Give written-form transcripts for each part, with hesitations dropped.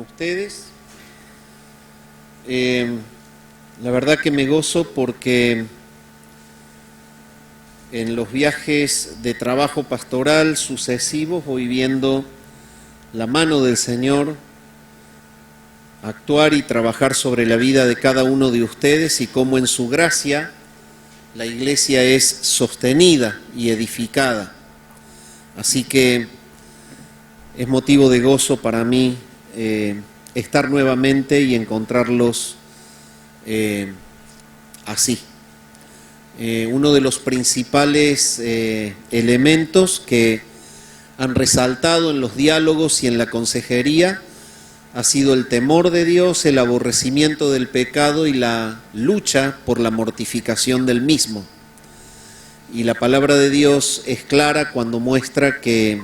ustedes. La verdad que me gozo porque en los viajes de trabajo pastoral sucesivos voy viendo la mano del Señor actuar y trabajar sobre la vida de cada uno de ustedes y cómo en su gracia la iglesia es sostenida y edificada. Así que es motivo de gozo para mí estar nuevamente y encontrarlos así. Uno de los principales elementos que han resaltado en los diálogos y en la consejería ha sido el temor de Dios, el aborrecimiento del pecado y la lucha por la mortificación del mismo. Y la palabra de Dios es clara cuando muestra que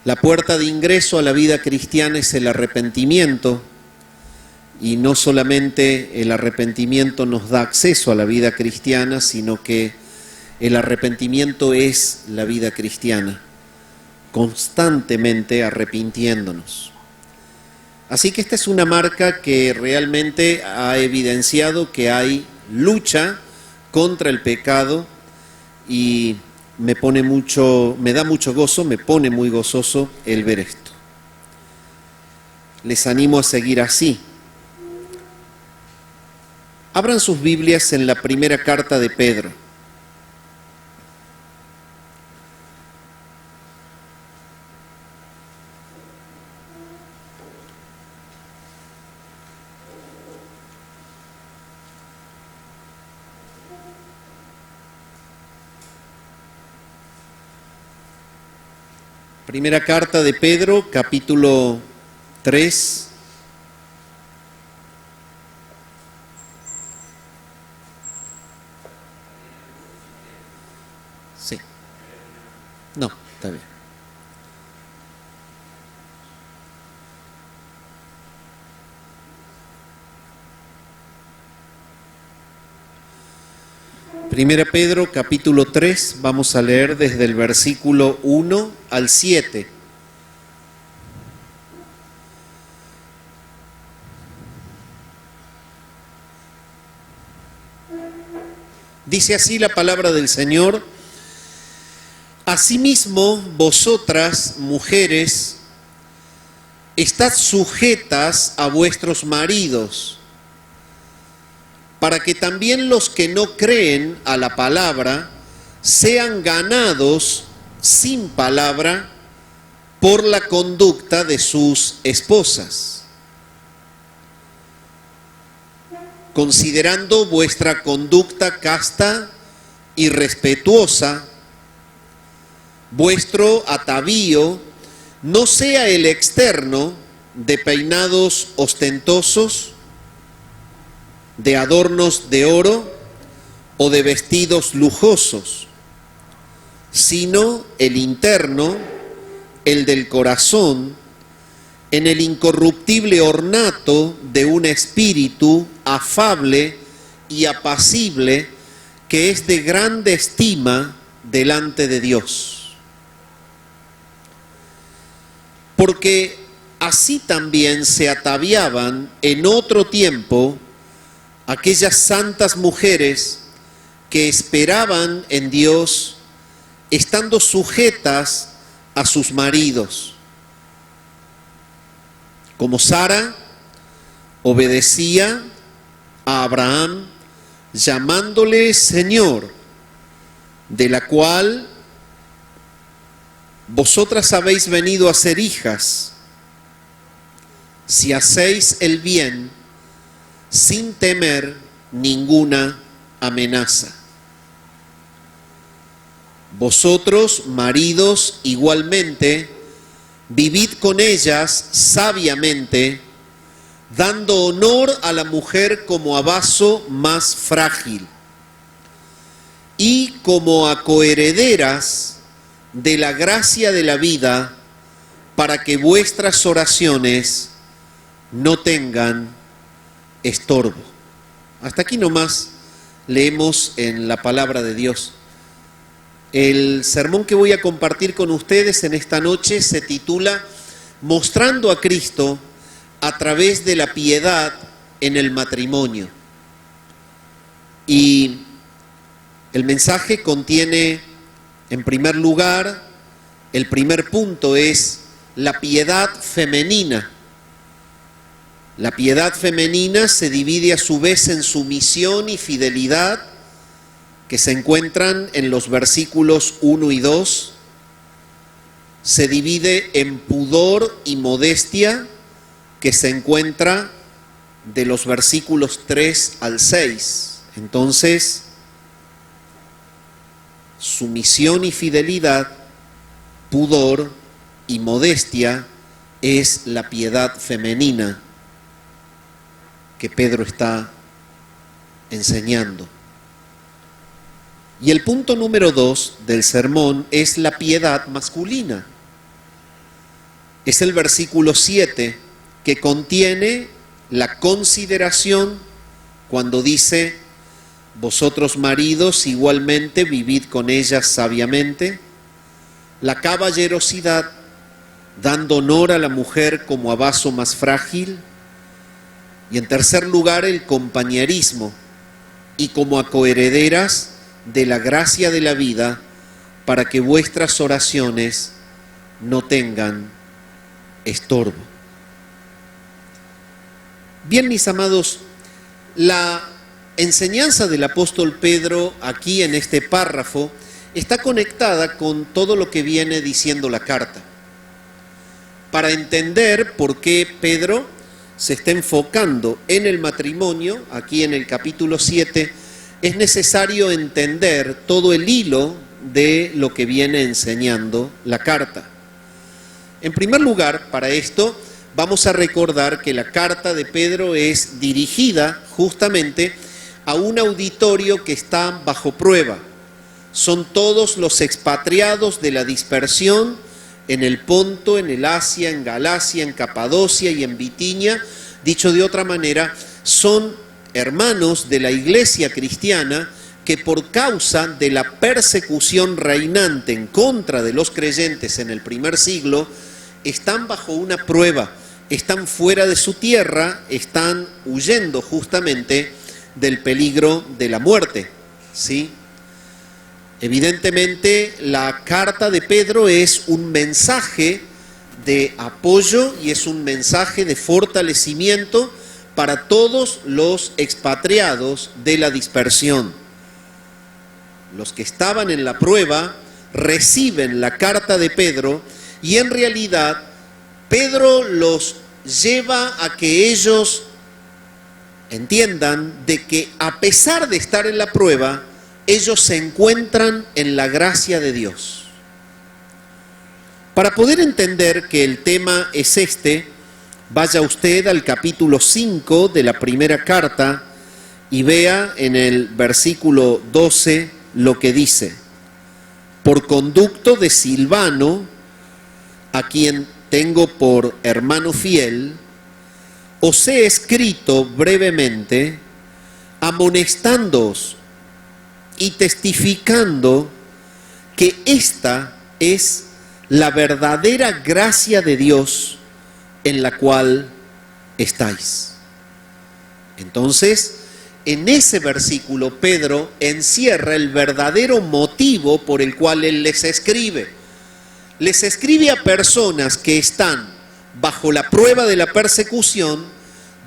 la puerta de ingreso a la vida cristiana es el arrepentimiento, y no solamente el arrepentimiento nos da acceso a la vida cristiana, sino que el arrepentimiento es la vida cristiana, constantemente arrepintiéndonos. Así que esta es una marca que realmente ha evidenciado que hay lucha contra el pecado y me da mucho gozo, me pone muy gozoso el ver esto. Les animo a seguir así. Abran sus Biblias en la primera carta de Pedro. Primera carta de Pedro, capítulo 3. Sí. No, está bien. Primera Pedro, capítulo 3, vamos a leer desde el versículo 1 al 7. Dice así la palabra del Señor: Asimismo, vosotras, mujeres, estad sujetas a vuestros maridos, para que también los que no creen a la palabra sean ganados sin palabra por la conducta de sus esposas, considerando vuestra conducta casta y respetuosa. Vuestro atavío no sea el externo de peinados ostentosos, de adornos de oro o de vestidos lujosos, sino el interno, el del corazón, en el incorruptible ornato de un espíritu afable y apacible, que es de grande estima delante de Dios. Porque así también se ataviaban en otro tiempo aquellas santas mujeres que esperaban en Dios, estando sujetas a sus maridos. Como Sara obedecía a Abraham, llamándole Señor, de la cual vosotras habéis venido a ser hijas, si hacéis el bien sin temer ninguna amenaza. Vosotros, maridos, igualmente, vivid con ellas sabiamente, dando honor a la mujer como a vaso más frágil y como a coherederas de la gracia de la vida, para que vuestras oraciones no tengan estorbo. Hasta aquí nomás leemos en la palabra de Dios. El sermón que voy a compartir con ustedes en esta noche se titula mostrando a Cristo a través de la piedad en el matrimonio. Y el mensaje contiene, en primer lugar, el primer punto es la piedad femenina. La piedad femenina se divide a su vez en sumisión y fidelidad, que se encuentran en los versículos 1 y 2. Se divide en pudor y modestia, que se encuentra de los versículos 3 al 6. Entonces, sumisión y fidelidad, pudor y modestia es la piedad femenina que Pedro está enseñando. Y el punto número 2 del sermón es la piedad masculina. Es el versículo 7 que contiene la consideración cuando dice: vosotros maridos igualmente vivid con ellas sabiamente, la caballerosidad, dando honor a la mujer como a vaso más frágil, y en tercer lugar el compañerismo, y como a coherederas de la gracia de la vida, para que vuestras oraciones no tengan estorbo. Bien, mis amados, la enseñanza del apóstol Pedro aquí en este párrafo está conectada con todo lo que viene diciendo la carta. Para entender por qué Pedro se está enfocando en el matrimonio, aquí en el capítulo 7, es necesario entender todo el hilo de lo que viene enseñando la carta. En primer lugar, para esto, vamos a recordar que la carta de Pedro es dirigida justamente a un auditorio que está bajo prueba. Son todos los expatriados de la dispersión en el Ponto, en el Asia, en Galacia, en Capadocia y en Bitinia. Dicho de otra manera, son hermanos de la iglesia cristiana que por causa de la persecución reinante en contra de los creyentes en el primer siglo, están bajo una prueba, están fuera de su tierra, están huyendo justamente del peligro de la muerte, ¿sí? Evidentemente, la carta de Pedro es un mensaje de apoyo y es un mensaje de fortalecimiento para todos los expatriados de la dispersión. Los que estaban en la prueba reciben la carta de Pedro y en realidad Pedro los lleva a que ellos entiendan de que a pesar de estar en la prueba, ellos se encuentran en la gracia de Dios. Para poder entender que el tema es este, vaya usted al capítulo 5 de la primera carta y vea en el versículo 12 lo que dice: por conducto de Silvano, a quien tengo por hermano fiel, os he escrito brevemente, amonestándoos y testificando que esta es la verdadera gracia de Dios en la cual estáis. Entonces, en ese versículo Pedro encierra el verdadero motivo por el cual él les escribe. Les escribe a personas que están bajo la prueba de la persecución,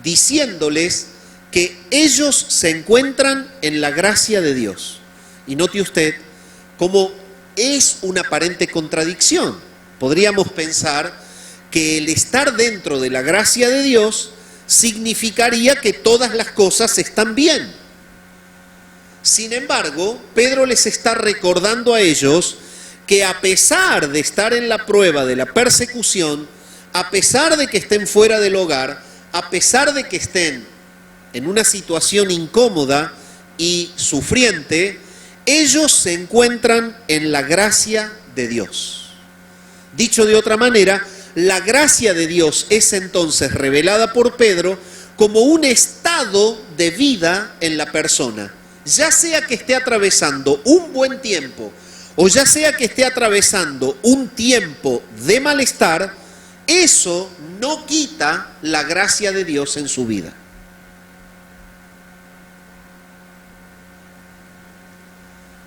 diciéndoles que ellos se encuentran en la gracia de Dios. Y note usted cómo es una aparente contradicción. Podríamos pensar que el estar dentro de la gracia de Dios significaría que todas las cosas están bien. Sin embargo, Pedro les está recordando a ellos que a pesar de estar en la prueba de la persecución, a pesar de que estén fuera del hogar, a pesar de que estén en una situación incómoda y sufriente, ellos se encuentran en la gracia de Dios. Dicho de otra manera, la gracia de Dios es entonces revelada por Pedro como un estado de vida en la persona, ya sea que esté atravesando un buen tiempo o ya sea que esté atravesando un tiempo de malestar. eso no quita la gracia de Dios en su vida.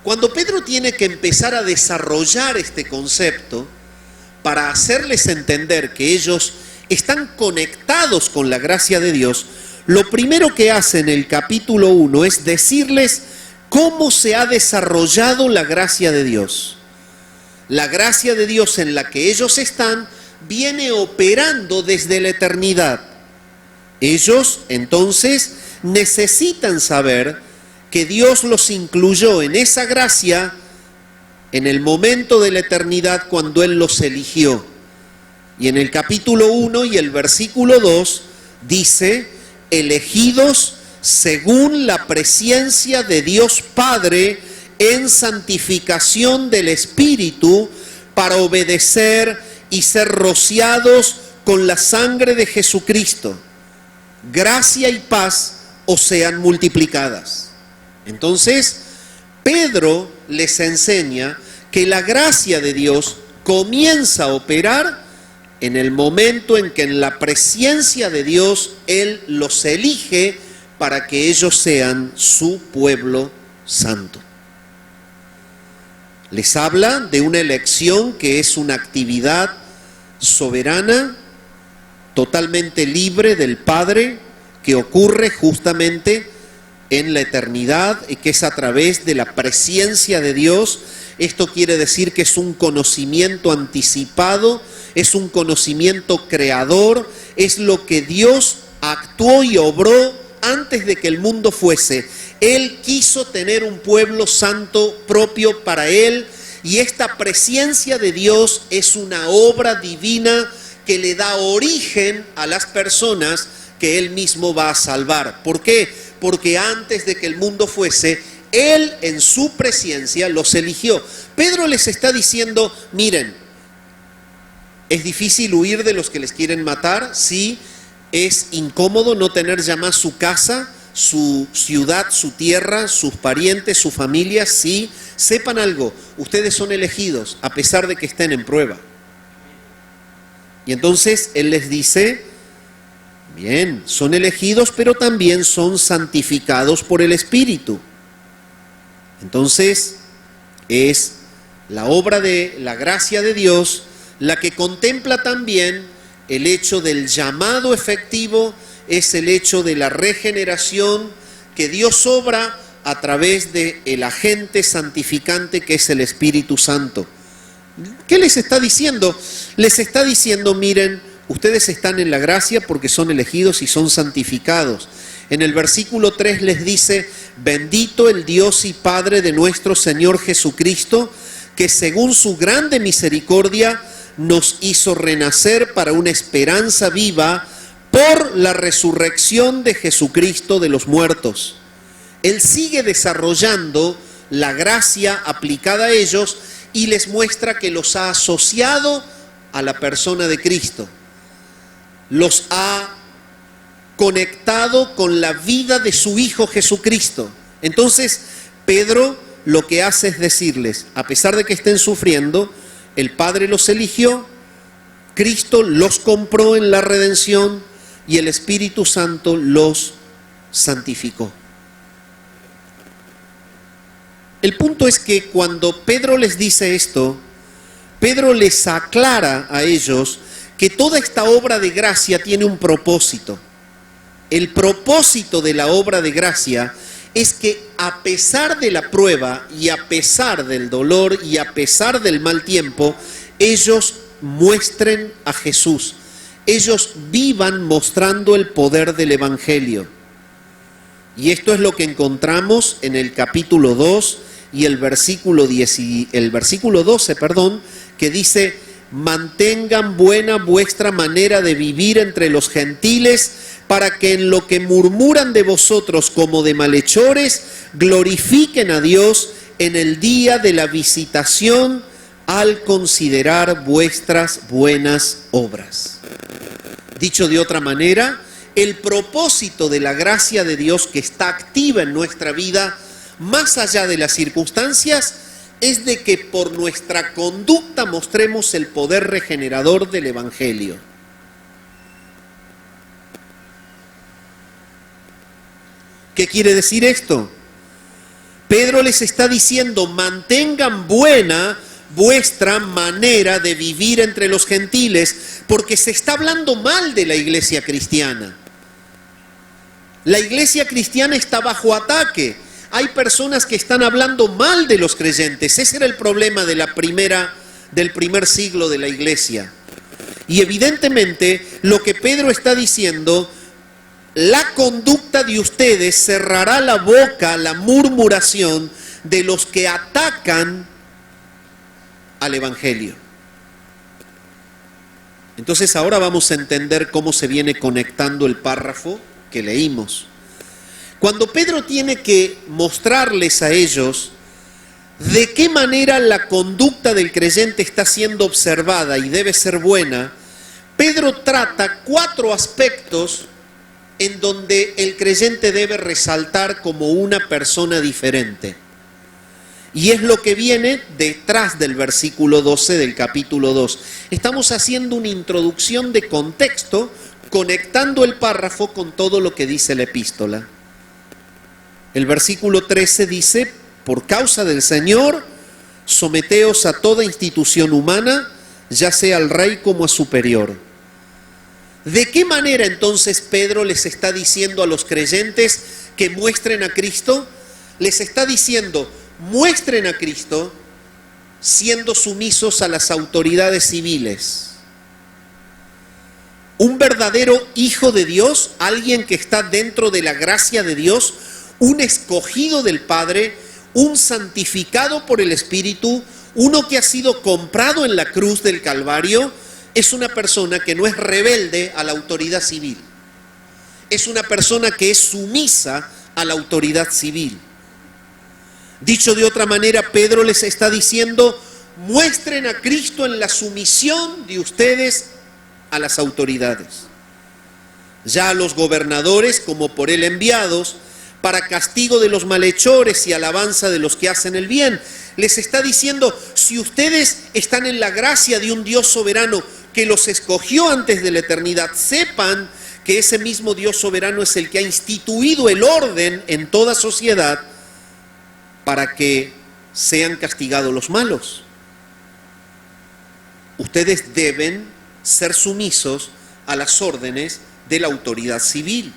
Cuando Pedro tiene que empezar a desarrollar este concepto para hacerles entender que ellos están conectados con la gracia de Dios, lo primero que hace en el capítulo 1 es decirles cómo se ha desarrollado la gracia de Dios. La gracia de Dios en la que ellos están viene operando desde la eternidad. Ellos, entonces, necesitan saber que Dios los incluyó en esa gracia en el momento de la eternidad cuando Él los eligió. Y en el capítulo 1 y el versículo 2 dice, elegidos según la presciencia de Dios Padre en santificación del Espíritu para obedecer y ser rociados con la sangre de Jesucristo. Gracia y paz os sean multiplicadas. Entonces, Pedro les enseña que la gracia de Dios comienza a operar en el momento en que en la presencia de Dios Él los elige para que ellos sean su pueblo santo. Les habla de una elección que es una actividad soberana, totalmente libre del Padre, que ocurre justamente en la eternidad y que es a través de la presencia de Dios. Esto quiere decir que es un conocimiento anticipado, es un conocimiento creador, es lo que Dios actuó y obró antes de que el mundo fuese. Él quiso tener un pueblo santo propio para Él, y esta presencia de Dios es una obra divina que le da origen a las personas que Él mismo va a salvar. ¿Por qué? Porque antes de que el mundo fuese, Él en su presencia los eligió. Pedro les está diciendo, miren, es difícil huir de los que les quieren matar, sí, es incómodo no tener ya más su casa, su ciudad, su tierra, sus parientes, su familia, sí. Sepan algo, ustedes son elegidos a pesar de que estén en prueba. Y entonces Él les dice, bien, son elegidos, pero también son santificados por el Espíritu. Entonces, es la obra de la gracia de Dios la que contempla también el hecho del llamado efectivo, es el hecho de la regeneración que Dios obra a través del agente santificante que es el Espíritu Santo. ¿Qué les está diciendo? Les está diciendo, miren, ustedes están en la gracia porque son elegidos y son santificados. En el versículo 3 les dice, bendito el Dios y Padre de nuestro Señor Jesucristo, que según su grande misericordia nos hizo renacer para una esperanza viva por la resurrección de Jesucristo de los muertos. Él sigue desarrollando la gracia aplicada a ellos y les muestra que los ha asociado a la persona de Cristo. Los ha conectado con la vida de su Hijo Jesucristo. Entonces, Pedro lo que hace es decirles, a pesar de que estén sufriendo, el Padre los eligió, Cristo los compró en la redención y el Espíritu Santo los santificó. El punto es que cuando Pedro les dice esto, Pedro les aclara a ellos que toda esta obra de gracia tiene un propósito. El propósito de la obra de gracia es que a pesar de la prueba y a pesar del dolor y a pesar del mal tiempo, ellos muestren a Jesús. Ellos vivan mostrando el poder del Evangelio. Y esto es lo que encontramos en el capítulo 2 y el versículo 12, que dice, mantengan buena vuestra manera de vivir entre los gentiles, para que en lo que murmuran de vosotros como de malhechores, glorifiquen a Dios en el día de la visitación al considerar vuestras buenas obras. Dicho de otra manera, el propósito de la gracia de Dios que está activa en nuestra vida, más allá de las circunstancias, es de que por nuestra conducta mostremos el poder regenerador del Evangelio. ¿Qué quiere decir esto? Pedro les está diciendo, mantengan buena vuestra manera de vivir entre los gentiles, porque se está hablando mal de la iglesia cristiana. La iglesia cristiana está bajo ataque. Hay personas que están hablando mal de los creyentes. Ese era el problema del primer siglo de la iglesia. Y evidentemente lo que Pedro está diciendo, la conducta de ustedes cerrará la boca a la murmuración de los que atacan al Evangelio. Entonces ahora vamos a entender cómo se viene conectando el párrafo que leímos. Cuando Pedro tiene que mostrarles a ellos de qué manera la conducta del creyente está siendo observada y debe ser buena, Pedro trata 4 aspectos en donde el creyente debe resaltar como una persona diferente. Y es lo que viene detrás del versículo 12 del capítulo 2. Estamos haciendo una introducción de contexto, conectando el párrafo con todo lo que dice la epístola. El versículo 13 dice, por causa del Señor, someteos a toda institución humana, ya sea al rey como a superior. ¿De qué manera entonces Pedro les está diciendo a los creyentes que muestren a Cristo? Les está diciendo, muestren a Cristo siendo sumisos a las autoridades civiles. Un verdadero hijo de Dios, alguien que está dentro de la gracia de Dios, un escogido del Padre, un santificado por el Espíritu, uno que ha sido comprado en la cruz del Calvario, es una persona que no es rebelde a la autoridad civil. Es una persona que es sumisa a la autoridad civil. Dicho de otra manera, Pedro les está diciendo, muestren a Cristo en la sumisión de ustedes a las autoridades. Ya a los gobernadores, como por él enviados, para castigo de los malhechores y alabanza de los que hacen el bien. Les está diciendo, si ustedes están en la gracia de un Dios soberano que los escogió antes de la eternidad, sepan que ese mismo Dios soberano es el que ha instituido el orden en toda sociedad para que sean castigados los malos. Ustedes deben ser sumisos a las órdenes de la autoridad civil.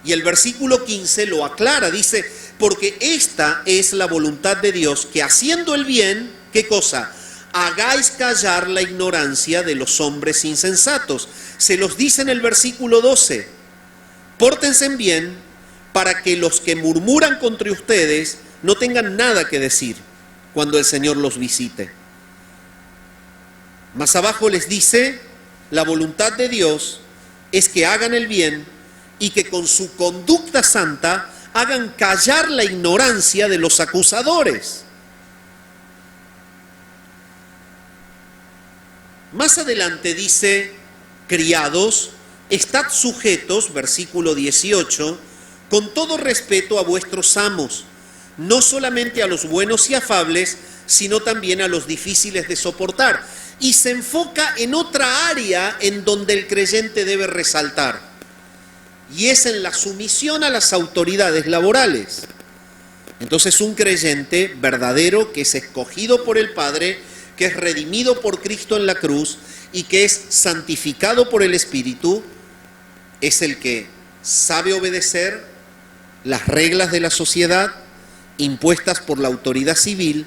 Y el versículo 15 lo aclara, dice, porque esta es la voluntad de Dios, que haciendo el bien, ¿qué cosa? Hagáis callar la ignorancia de los hombres insensatos. Se los dice en el versículo 12, pórtense bien para que los que murmuran contra ustedes no tengan nada que decir cuando el Señor los visite. Más abajo les dice, la voluntad de Dios es que hagan el bien y que con su conducta santa hagan callar la ignorancia de los acusadores. Más adelante dice, criados, estad sujetos, versículo 18, con todo respeto a vuestros amos, no solamente a los buenos y afables, sino también a los difíciles de soportar. Y se enfoca en otra área en donde el creyente debe resaltar, y es en la sumisión a las autoridades laborales. Entonces un creyente verdadero que es escogido por el Padre, que es redimido por Cristo en la cruz y que es santificado por el Espíritu, es el que sabe obedecer las reglas de la sociedad impuestas por la autoridad civil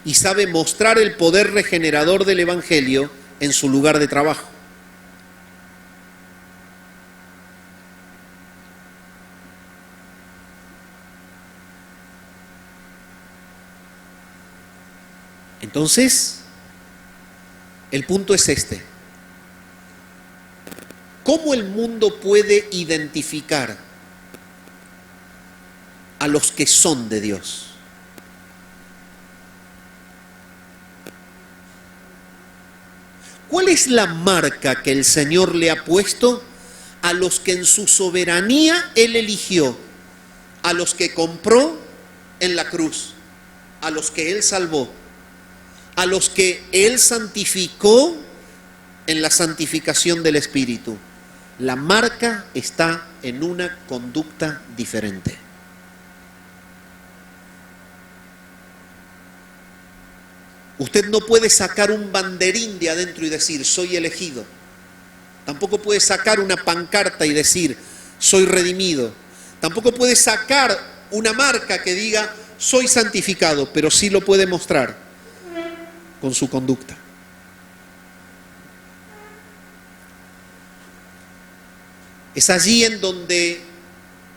y sabe mostrar el poder regenerador del Evangelio en su lugar de trabajo. Entonces, el punto es este. ¿Cómo el mundo puede identificar a los que son de Dios? ¿Cuál es la marca que el Señor le ha puesto a los que en su soberanía Él eligió, a los que compró en la cruz, a los que Él salvó, a los que Él santificó en la santificación del Espíritu? La marca está en una conducta diferente. Usted no puede sacar un banderín de adentro y decir, soy elegido. Tampoco puede sacar una pancarta y decir, soy redimido. Tampoco puede sacar una marca que diga, soy santificado, pero sí lo puede mostrar con su conducta. Es allí en donde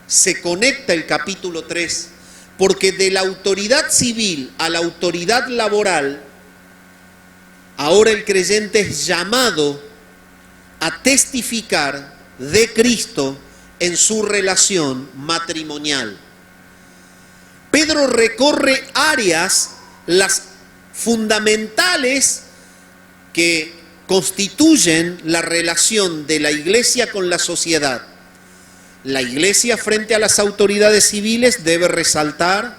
se conecta el capítulo 3, porque de la autoridad civil a la autoridad laboral, ahora el creyente es llamado a testificar de Cristo en su relación matrimonial. Pedro recorre áreas, las fundamentales que constituyen la relación de la iglesia con la sociedad. La iglesia frente a las autoridades civiles debe resaltar,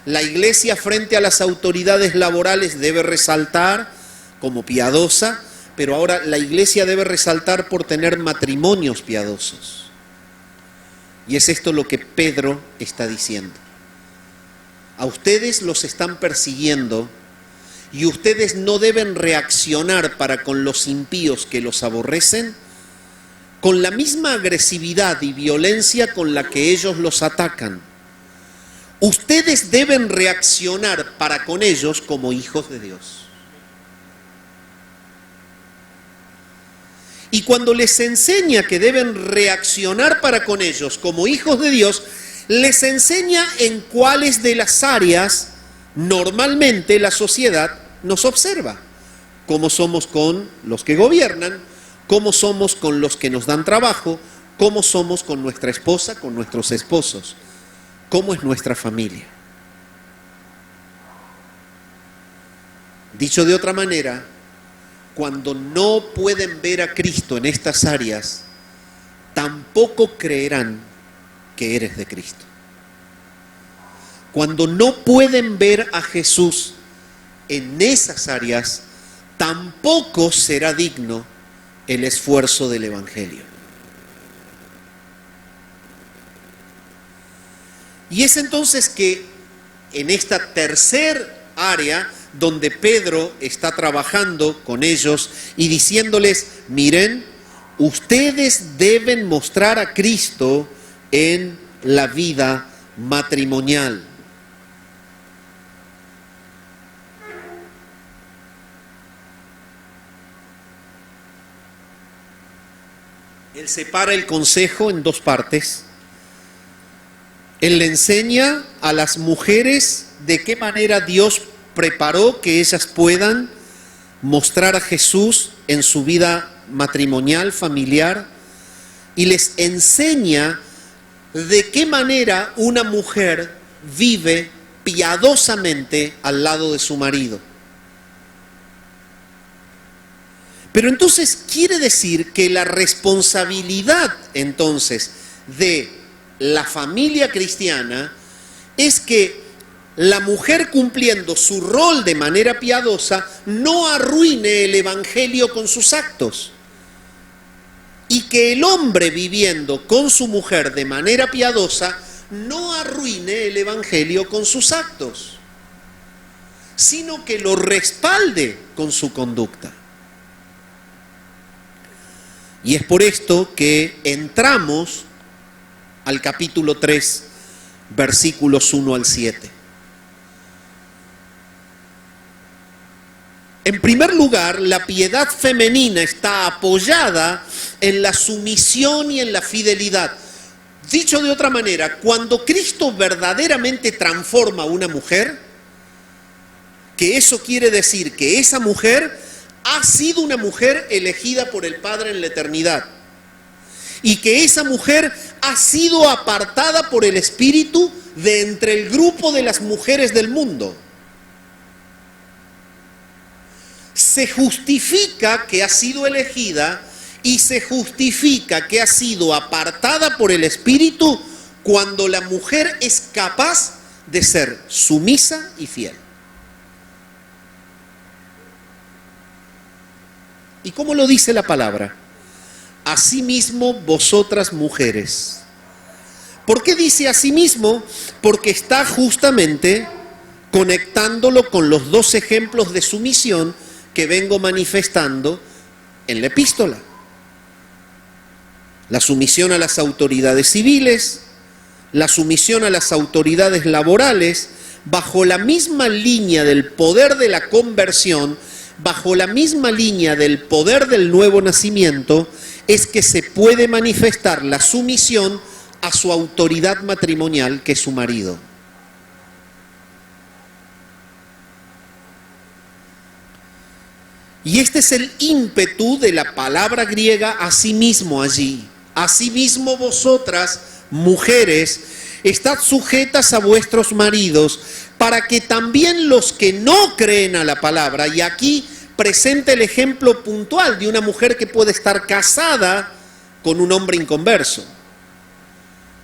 la iglesia frente a las autoridades laborales debe resaltar como piadosa, pero ahora la iglesia debe resaltar por tener matrimonios piadosos. Y es esto lo que Pedro está diciendo. A ustedes los están persiguiendo y ustedes no deben reaccionar para con los impíos que los aborrecen con la misma agresividad y violencia con la que ellos los atacan. Ustedes deben reaccionar para con ellos como hijos de Dios. Y cuando les enseña que deben reaccionar para con ellos como hijos de Dios, les enseña en cuáles de las áreas normalmente la sociedad nos observa. Cómo somos con los que gobiernan, cómo somos con los que nos dan trabajo, cómo somos con nuestra esposa, con nuestros esposos, cómo es nuestra familia. Dicho de otra manera, cuando no pueden ver a Cristo en estas áreas, tampoco creerán que eres de Cristo. Cuando no pueden ver a Jesús en esas áreas, tampoco será digno el esfuerzo del Evangelio. Y es entonces que en esta tercer área donde Pedro está trabajando con ellos y diciéndoles, miren, ustedes deben mostrar a Cristo en la vida matrimonial. Él separa el consejo en dos partes. Él le enseña a las mujeres de qué manera Dios preparó que ellas puedan mostrar a Jesús en su vida matrimonial, familiar, y les enseña de qué manera una mujer vive piadosamente al lado de su marido. Pero entonces quiere decir que la responsabilidad entonces de la familia cristiana es que la mujer cumpliendo su rol de manera piadosa no arruine el evangelio con sus actos. Y que el hombre viviendo con su mujer de manera piadosa no arruine el evangelio con sus actos, sino que lo respalde con su conducta. Y es por esto que entramos al capítulo 3, versículos 1 al 7. En primer lugar, la piedad femenina está apoyada en la sumisión y en la fidelidad. Dicho de otra manera, cuando Cristo verdaderamente transforma a una mujer, que eso quiere decir que esa mujer ha sido una mujer elegida por el Padre en la eternidad, y que esa mujer ha sido apartada por el Espíritu de entre el grupo de las mujeres del mundo. Se justifica que ha sido elegida y se justifica que ha sido apartada por el Espíritu cuando la mujer es capaz de ser sumisa y fiel. ¿Y cómo lo dice la palabra? Asimismo, vosotras mujeres, ¿Por qué dice a sí mismo? Porque está justamente conectándolo con los dos ejemplos de sumisión que vengo manifestando en la epístola. La sumisión a las autoridades civiles, la sumisión a las autoridades laborales, bajo la misma línea del poder de la conversión, bajo la misma línea del poder del nuevo nacimiento, es que se puede manifestar la sumisión a su autoridad matrimonial, que es su marido. Y este es el ímpetu de la palabra griega asimismo allí. Asimismo vosotras, mujeres, estad sujetas a vuestros maridos, para que también los que no creen a la palabra, y aquí presenta el ejemplo puntual de una mujer que puede estar casada con un hombre inconverso,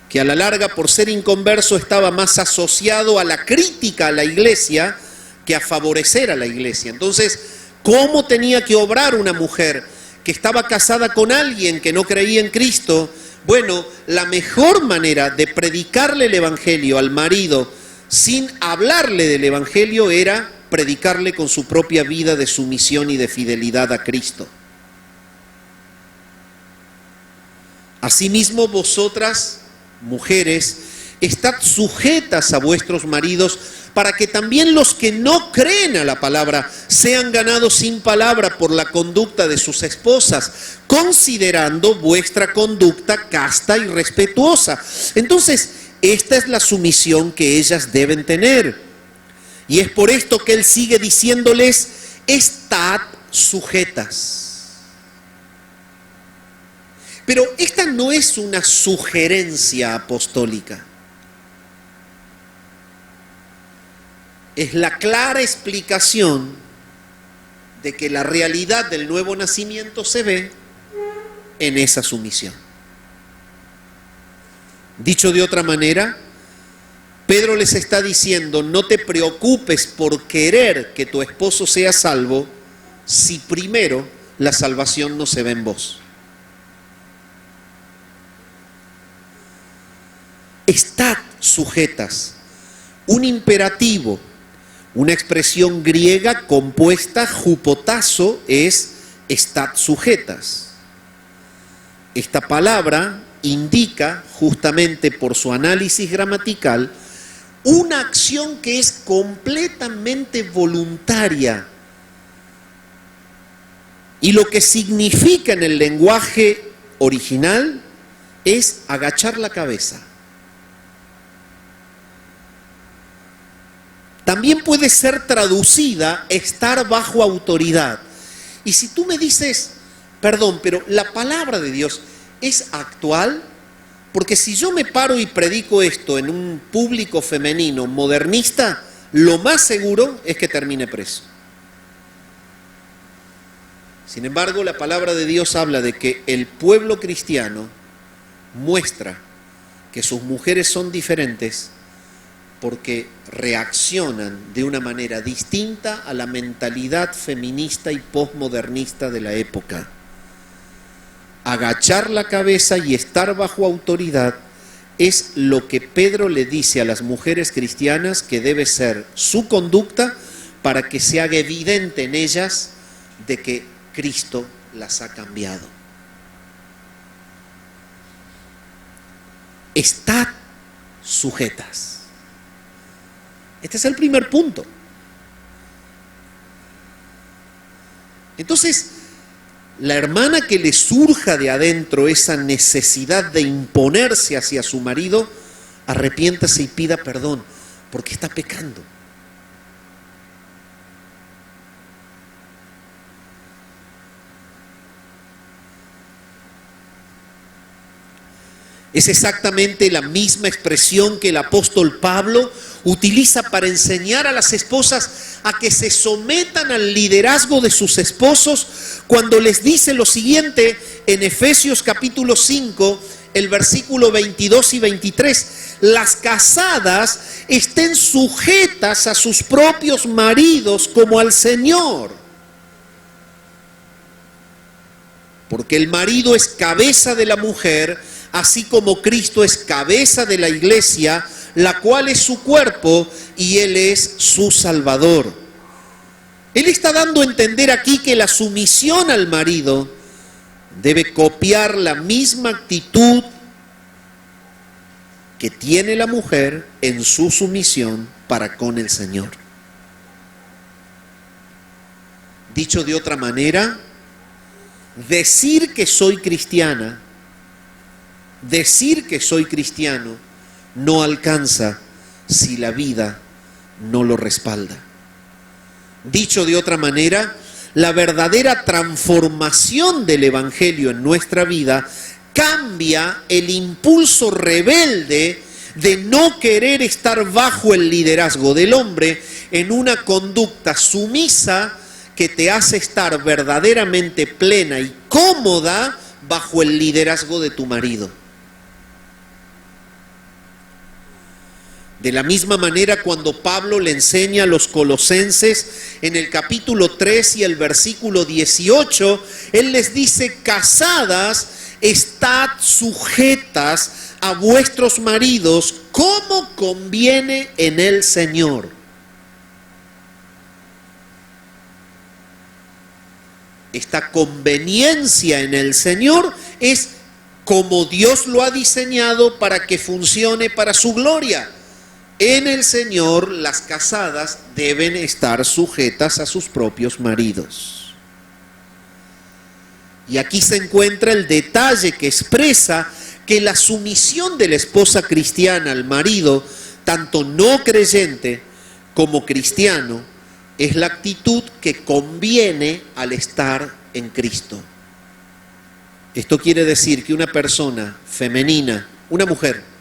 que a la larga, por ser inconverso, estaba más asociado a la crítica a la iglesia que a favorecer a la iglesia. Entonces, ¿cómo tenía que obrar una mujer que estaba casada con alguien que no creía en Cristo? Bueno, la mejor manera de predicarle el evangelio al marido sin hablarle del evangelio era predicarle con su propia vida de sumisión y de fidelidad a Cristo. Asimismo, vosotras, mujeres, estad sujetas a vuestros maridos, para que también los que no creen a la palabra sean ganados sin palabra por la conducta de sus esposas, considerando vuestra conducta casta y respetuosa. Entonces, esta es la sumisión que ellas deben tener. Y es por esto que él sigue diciéndoles, estad sujetas. Pero esta no es una sugerencia apostólica. Es la clara explicación de que la realidad del nuevo nacimiento se ve en esa sumisión. Dicho de otra manera, Pedro les está diciendo, no te preocupes por querer que tu esposo sea salvo si primero la salvación no se ve en vos. Estad sujetas. Un imperativo, una expresión griega compuesta, hupotazo, es estad sujetas. Esta palabra indica, justamente por su análisis gramatical, una acción que es completamente voluntaria. Y lo que significa en el lenguaje original es agachar la cabeza. También puede ser traducida estar bajo autoridad. Y si tú me dices, perdón, pero la palabra de Dios es actual, porque si yo me paro y predico esto en un público femenino modernista, lo más seguro es que termine preso. Sin embargo, la palabra de Dios habla de que el pueblo cristiano muestra que sus mujeres son diferentes porque reaccionan de una manera distinta a la mentalidad feminista y posmodernista de la época. Agachar la cabeza y estar bajo autoridad es lo que Pedro le dice a las mujeres cristianas que debe ser su conducta para que se haga evidente en ellas de que Cristo las ha cambiado. Estad sujetas. Este es el primer punto. Entonces, la hermana que le surja de adentro esa necesidad de imponerse hacia su marido, arrepiéntase y pida perdón, porque está pecando. Es exactamente la misma expresión que el apóstol Pablo utiliza para enseñar a las esposas a que se sometan al liderazgo de sus esposos cuando les dice lo siguiente en Efesios capítulo 5, el versículo 22 y 23. Las casadas estén sujetas a sus propios maridos como al Señor. Porque el marido es cabeza de la mujer, así como Cristo es cabeza de la iglesia, la cual es su cuerpo y Él es su Salvador. Él está dando a entender aquí que la sumisión al marido debe copiar la misma actitud que tiene la mujer en su sumisión para con el Señor. Dicho de otra manera, decir que soy cristiana, decir que soy cristiano, no alcanza si la vida no lo respalda. Dicho de otra manera, la verdadera transformación del Evangelio en nuestra vida cambia el impulso rebelde de no querer estar bajo el liderazgo del hombre en una conducta sumisa que te hace estar verdaderamente plena y cómoda bajo el liderazgo de tu marido. De la misma manera, cuando Pablo le enseña a los colosenses en el capítulo 3 y el versículo 18, él les dice: casadas, estad sujetas a vuestros maridos como conviene en el Señor. Esta conveniencia en el Señor es como Dios lo ha diseñado para que funcione para su gloria. En el Señor, las casadas deben estar sujetas a sus propios maridos. Y aquí se encuentra el detalle que expresa que la sumisión de la esposa cristiana al marido, tanto no creyente como cristiano, es la actitud que conviene al estar en Cristo. Esto quiere decir que una persona femenina, una mujer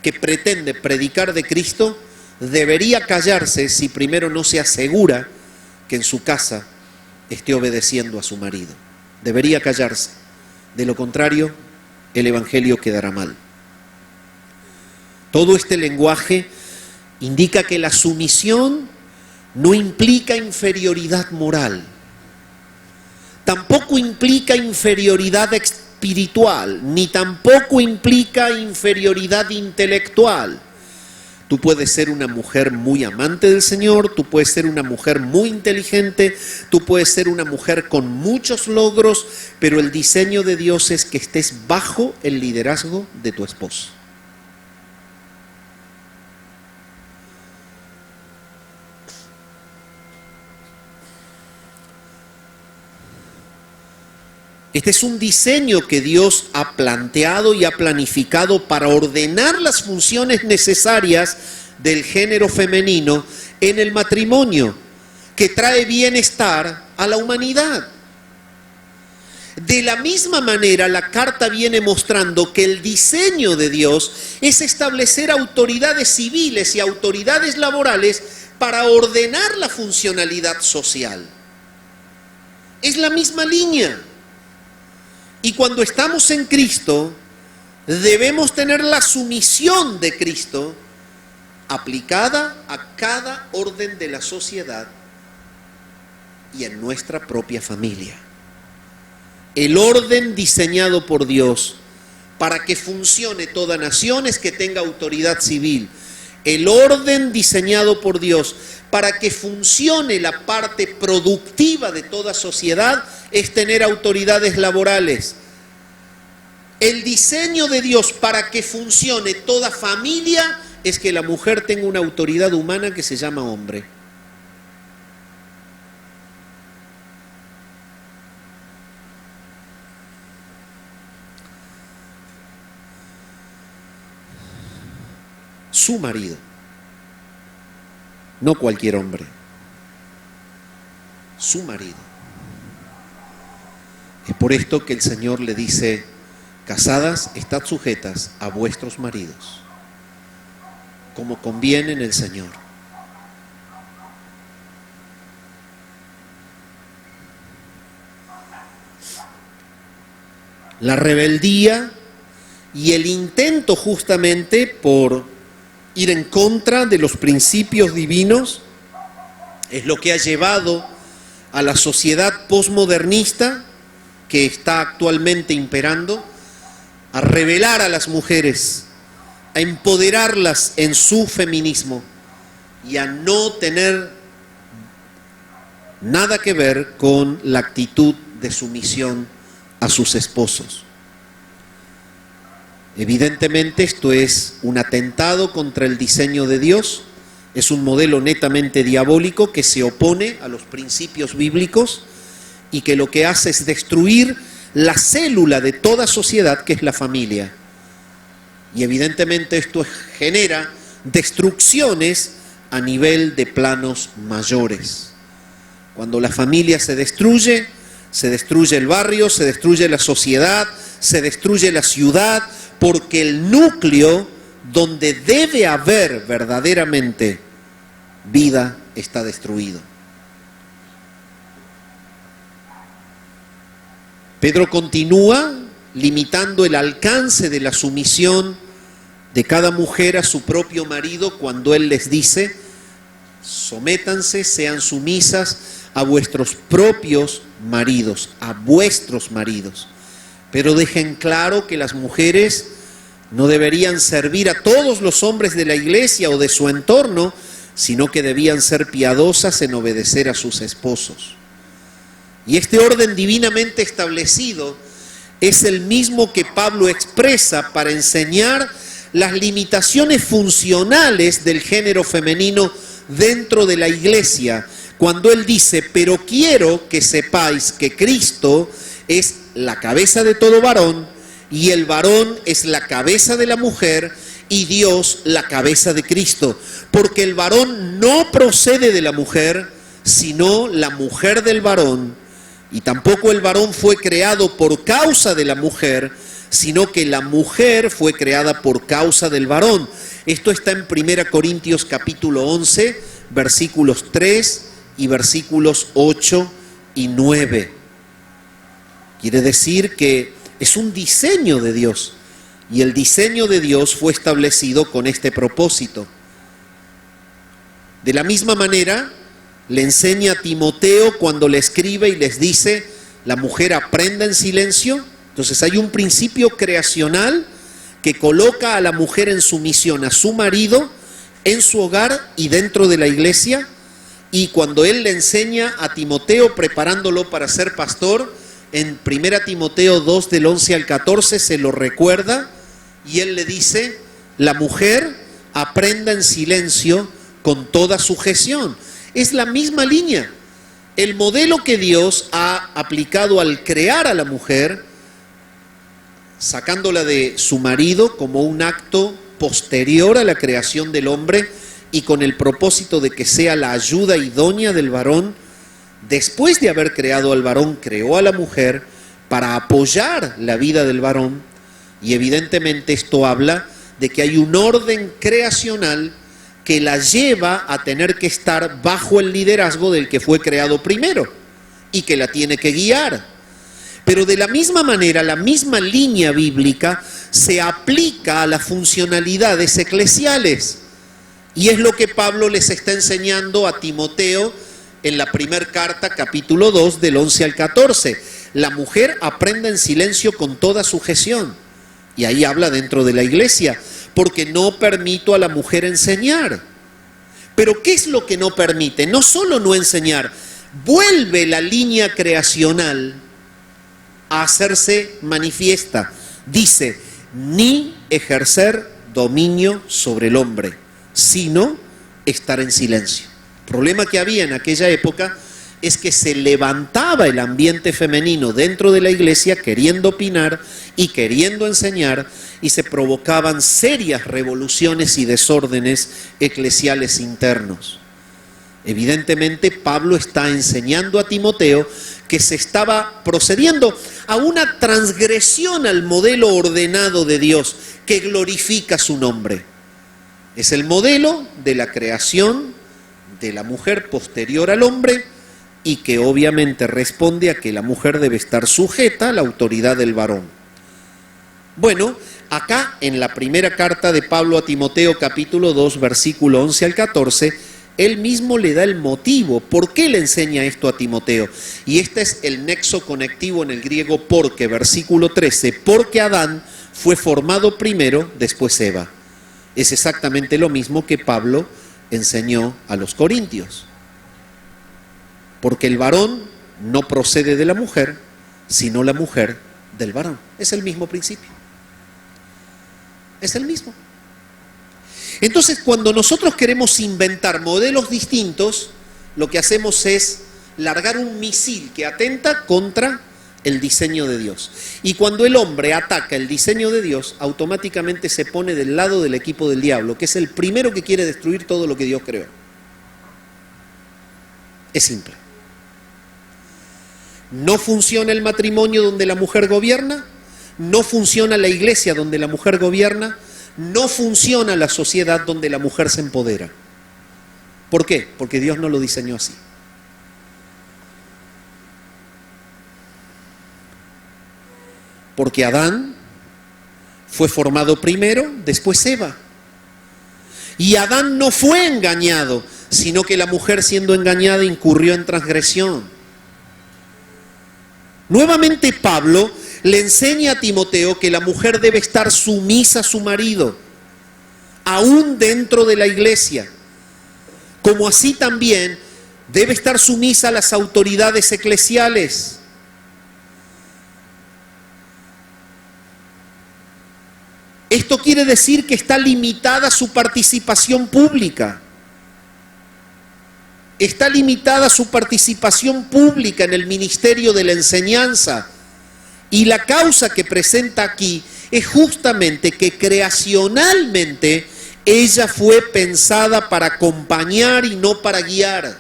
que pretende predicar de Cristo, debería callarse si primero no se asegura que en su casa esté obedeciendo a su marido. Debería callarse. De lo contrario, el Evangelio quedará mal. Todo este lenguaje indica que la sumisión no implica inferioridad moral, tampoco implica inferioridad espiritual, ni tampoco implica inferioridad intelectual. Tú puedes ser una mujer muy amante del Señor, tú puedes ser una mujer muy inteligente, tú puedes ser una mujer con muchos logros, pero el diseño de Dios es que estés bajo el liderazgo de tu esposo. Este es un diseño que Dios ha planteado y ha planificado para ordenar las funciones necesarias del género femenino en el matrimonio, que trae bienestar a la humanidad. De la misma manera, la carta viene mostrando que el diseño de Dios es establecer autoridades civiles y autoridades laborales para ordenar la funcionalidad social. Es la misma línea. Y cuando estamos en Cristo, debemos tener la sumisión de Cristo aplicada a cada orden de la sociedad y en nuestra propia familia. El orden diseñado por Dios para que funcione toda nación es que tenga autoridad civil. El orden diseñado por Dios para que funcione la parte productiva de toda sociedad es tener autoridades laborales. El diseño de Dios para que funcione toda familia es que la mujer tenga una autoridad humana que se llama hombre. Su marido, no cualquier hombre, su marido. Es por esto que el Señor le dice: casadas, estad sujetas a vuestros maridos, como conviene en el Señor. La rebeldía y el intento justamente por ir en contra de los principios divinos es lo que ha llevado a la sociedad posmodernista que está actualmente imperando a revelar a las mujeres, a empoderarlas en su feminismo y a no tener nada que ver con la actitud de sumisión a sus esposos. Evidentemente esto es un atentado contra el diseño de Dios, es un modelo netamente diabólico que se opone a los principios bíblicos y que lo que hace es destruir la célula de toda sociedad, que es la familia. Y evidentemente esto genera destrucciones a nivel de planos mayores. Cuando la familia se destruye el barrio, se destruye la sociedad, se destruye la ciudad, porque el núcleo donde debe haber verdaderamente vida está destruido. Pedro continúa limitando el alcance de la sumisión de cada mujer a su propio marido cuando él les dice: sométanse, sean sumisas a vuestros propios maridos, a vuestros maridos. Pero dejen claro que las mujeres no deberían servir a todos los hombres de la iglesia o de su entorno, sino que debían ser piadosas en obedecer a sus esposos. Y este orden divinamente establecido es el mismo que Pablo expresa para enseñar las limitaciones funcionales del género femenino dentro de la iglesia, cuando él dice: pero quiero que sepáis que Cristo es la cabeza de todo varón, y el varón es la cabeza de la mujer, y Dios la cabeza de Cristo, porque el varón no procede de la mujer, sino la mujer del varón, y tampoco el varón fue creado por causa de la mujer, sino que la mujer fue creada por causa del varón. Esto está en 1 Corintios capítulo 11, versículos 3 y versículos 8 y 9. Quiere decir que es un diseño de Dios, y el diseño de Dios fue establecido con este propósito. De la misma manera, le enseña a Timoteo cuando le escribe y les dice: la mujer aprenda en silencio. Entonces hay un principio creacional que coloca a la mujer en sumisión a su marido, en su hogar y dentro de la iglesia. Y cuando él le enseña a Timoteo, preparándolo para ser pastor, en 1 Timoteo 2, del 11 al 14, se lo recuerda, y él le dice: la mujer aprenda en silencio con toda sujeción. Es la misma línea. El modelo que Dios ha aplicado al crear a la mujer, sacándola de su marido como un acto posterior a la creación del hombre y con el propósito de que sea la ayuda idónea del varón. Después de haber creado al varón, creó a la mujer para apoyar la vida del varón, y evidentemente esto habla de que hay un orden creacional que la lleva a tener que estar bajo el liderazgo del que fue creado primero y que la tiene que guiar. Pero de la misma manera, la misma línea bíblica se aplica a las funcionalidades eclesiales, y es lo que Pablo les está enseñando a Timoteo en la primera carta, capítulo 2, del 11 al 14. La mujer aprenda en silencio con toda sujeción. Y ahí habla dentro de la iglesia, porque no permito a la mujer enseñar. Pero ¿qué es lo que no permite? No solo no enseñar, vuelve la línea creacional a hacerse manifiesta. Dice: ni ejercer dominio sobre el hombre, sino estar en silencio. El problema que había en aquella época es que se levantaba el ambiente femenino dentro de la iglesia queriendo opinar y queriendo enseñar, y se provocaban serias revoluciones y desórdenes eclesiales internos. Evidentemente, Pablo está enseñando a Timoteo que se estaba procediendo a una transgresión al modelo ordenado de Dios que glorifica su nombre. Es el modelo de la creación de la mujer posterior al hombre, y que obviamente responde a que la mujer debe estar sujeta a la autoridad del varón. Bueno, acá en la primera carta de Pablo a Timoteo, capítulo 2, versículo 11 al 14, él mismo le da el motivo. ¿Por qué le enseña esto a Timoteo? Y este es el nexo conectivo en el griego porque, versículo 13, porque Adán fue formado primero, después Eva. Es exactamente lo mismo que Pablo enseñó a los corintios. Porque el varón no procede de la mujer, sino la mujer del varón. Es el mismo principio. Es el mismo. Entonces, cuando nosotros queremos inventar modelos distintos, lo que hacemos es largar un misil que atenta contra el diseño de Dios. Y cuando el hombre ataca el diseño de Dios, automáticamente se pone del lado del equipo del diablo, que es el primero que quiere destruir todo lo que Dios creó. Es simple. No funciona el matrimonio donde la mujer gobierna, no funciona la iglesia donde la mujer gobierna, no funciona la sociedad donde la mujer se empodera. ¿Por qué? Porque Dios no lo diseñó así. Porque Adán fue formado primero, después Eva. Y Adán no fue engañado, sino que la mujer, siendo engañada, incurrió en transgresión. Nuevamente Pablo le enseña a Timoteo que la mujer debe estar sumisa a su marido, aún dentro de la iglesia, como así también debe estar sumisa a las autoridades eclesiales. Esto quiere decir que está limitada su participación pública. Está limitada su participación pública en el ministerio de la enseñanza. Y la causa que presenta aquí es justamente que creacionalmente ella fue pensada para acompañar y no para guiar.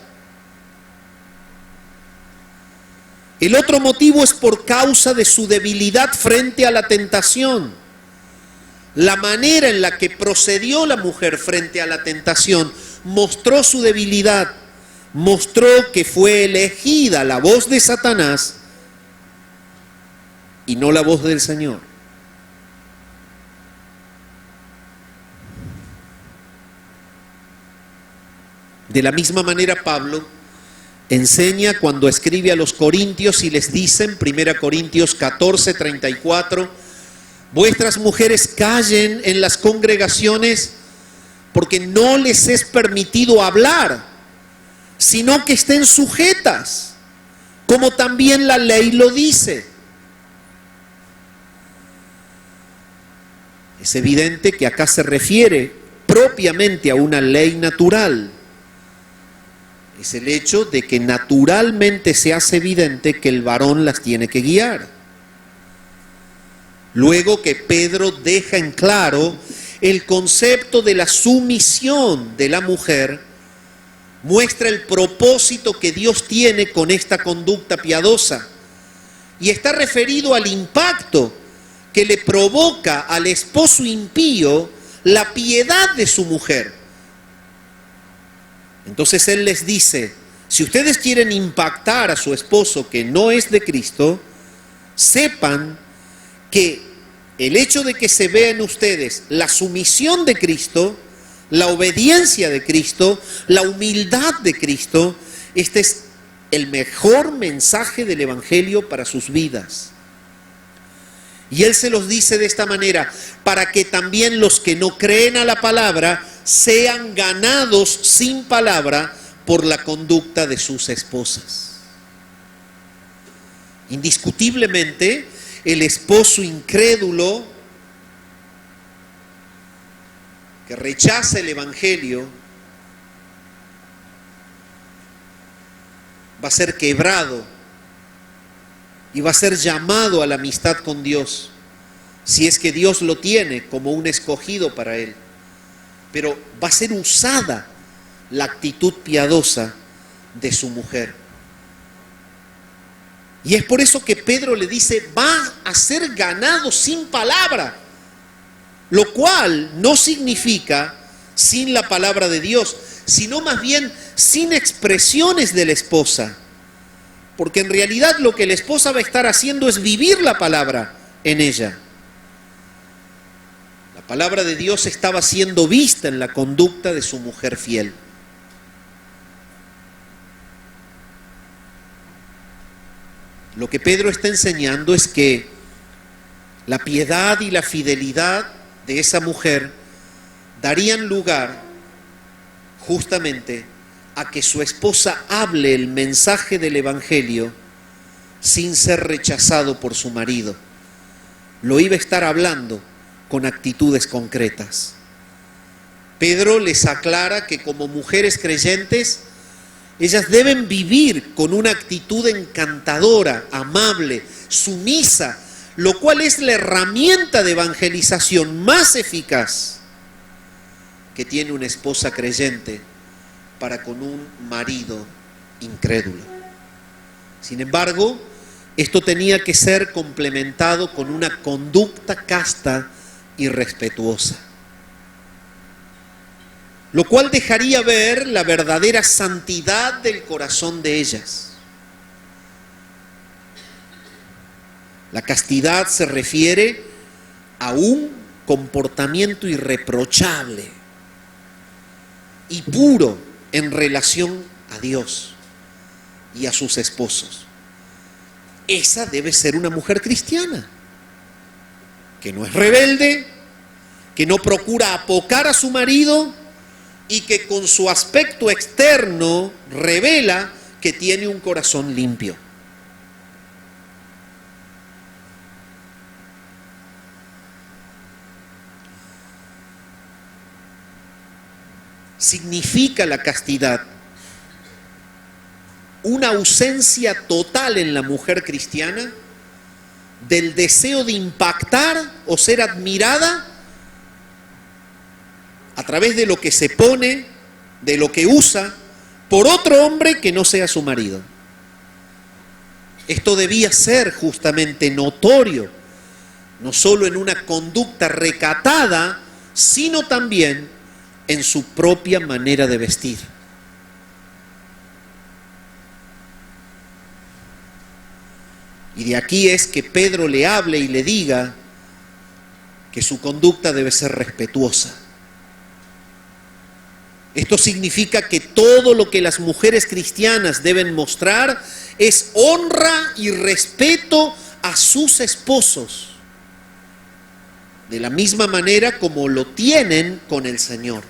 El otro motivo es por causa de su debilidad frente a la tentación. La manera en la que procedió la mujer frente a la tentación mostró su debilidad, mostró que fue elegida la voz de Satanás y no la voz del Señor. De la misma manera Pablo enseña cuando escribe a los corintios y les dice en 1 Corintios 14:34, vuestras mujeres callen en las congregaciones porque no les es permitido hablar, sino que estén sujetas, como también la ley lo dice. Es evidente que acá se refiere propiamente a una ley natural. Es el hecho de que naturalmente se hace evidente que el varón las tiene que guiar. Luego que Pedro deja en claro el concepto de la sumisión de la mujer, muestra el propósito que Dios tiene con esta conducta piadosa y está referido al impacto que le provoca al esposo impío la piedad de su mujer. Entonces él les dice, si ustedes quieren impactar a su esposo que no es de Cristo, sepan que el hecho de que se vea en ustedes la sumisión de Cristo, la obediencia de Cristo, la humildad de Cristo, este es el mejor mensaje del Evangelio para sus vidas. Y él se los dice de esta manera, para que también los que no creen a la palabra sean ganados sin palabra por la conducta de sus esposas. Indiscutiblemente, el esposo incrédulo que rechaza el Evangelio va a ser quebrado y va a ser llamado a la amistad con Dios, si es que Dios lo tiene como un escogido para él. Pero va a ser usada la actitud piadosa de su mujer. Y es por eso que Pedro le dice, va a ser ganado sin palabra, lo cual no significa sin la palabra de Dios, sino más bien sin expresiones de la esposa. Porque en realidad lo que la esposa va a estar haciendo es vivir la palabra en ella. La palabra de Dios estaba siendo vista en la conducta de su mujer fiel. Lo que Pedro está enseñando es que La piedad y la fidelidad de esa mujer darían lugar justamente a que su esposa hable el mensaje del Evangelio sin ser rechazado por su marido. Lo iba a estar hablando con actitudes concretas. Pedro les aclara que como mujeres creyentes, ellas deben vivir con una actitud encantadora, amable, sumisa, lo cual es la herramienta de evangelización más eficaz que tiene una esposa creyente para con un marido incrédulo. Sin embargo, esto tenía que ser complementado con una conducta casta y respetuosa, lo cual dejaría ver la verdadera santidad del corazón de ellas. La castidad se refiere a un comportamiento irreprochable y puro en relación a Dios y a sus esposos. Esa debe ser una mujer cristiana, que no es rebelde, que no procura apocar a su marido y que con su aspecto externo revela que tiene un corazón limpio. Significa la castidad una ausencia total en la mujer cristiana del deseo de impactar o ser admirada a través de lo que se pone, de lo que usa, por otro hombre que no sea su marido. Esto debía ser justamente notorio, no solo en una conducta recatada, sino también en su propia manera de vestir. Y de aquí es que Pedro le hable y le diga que su conducta debe ser respetuosa. Esto significa que todo lo que las mujeres cristianas deben mostrar es honra y respeto a sus esposos, de la misma manera como lo tienen con el Señor.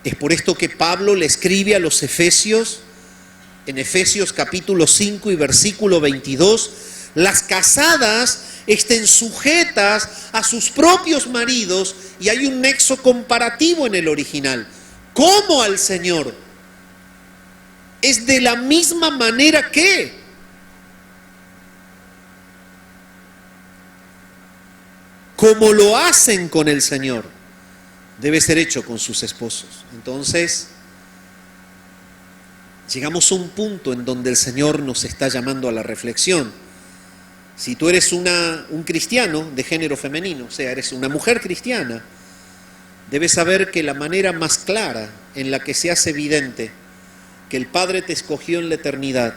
Es por esto que Pablo le escribe a los Efesios, en Efesios capítulo 5 y versículo 22, las casadas estén sujetas a sus propios maridos, y hay un nexo comparativo en el original, como al Señor. Es de la misma manera que como lo hacen con el Señor, debe ser hecho con sus esposos. Entonces, llegamos a un punto en donde el Señor nos está llamando a la reflexión. Si tú eres un cristiano de género femenino, o sea, eres una mujer cristiana, debes saber que la manera más clara en la que se hace evidente que el Padre te escogió en la eternidad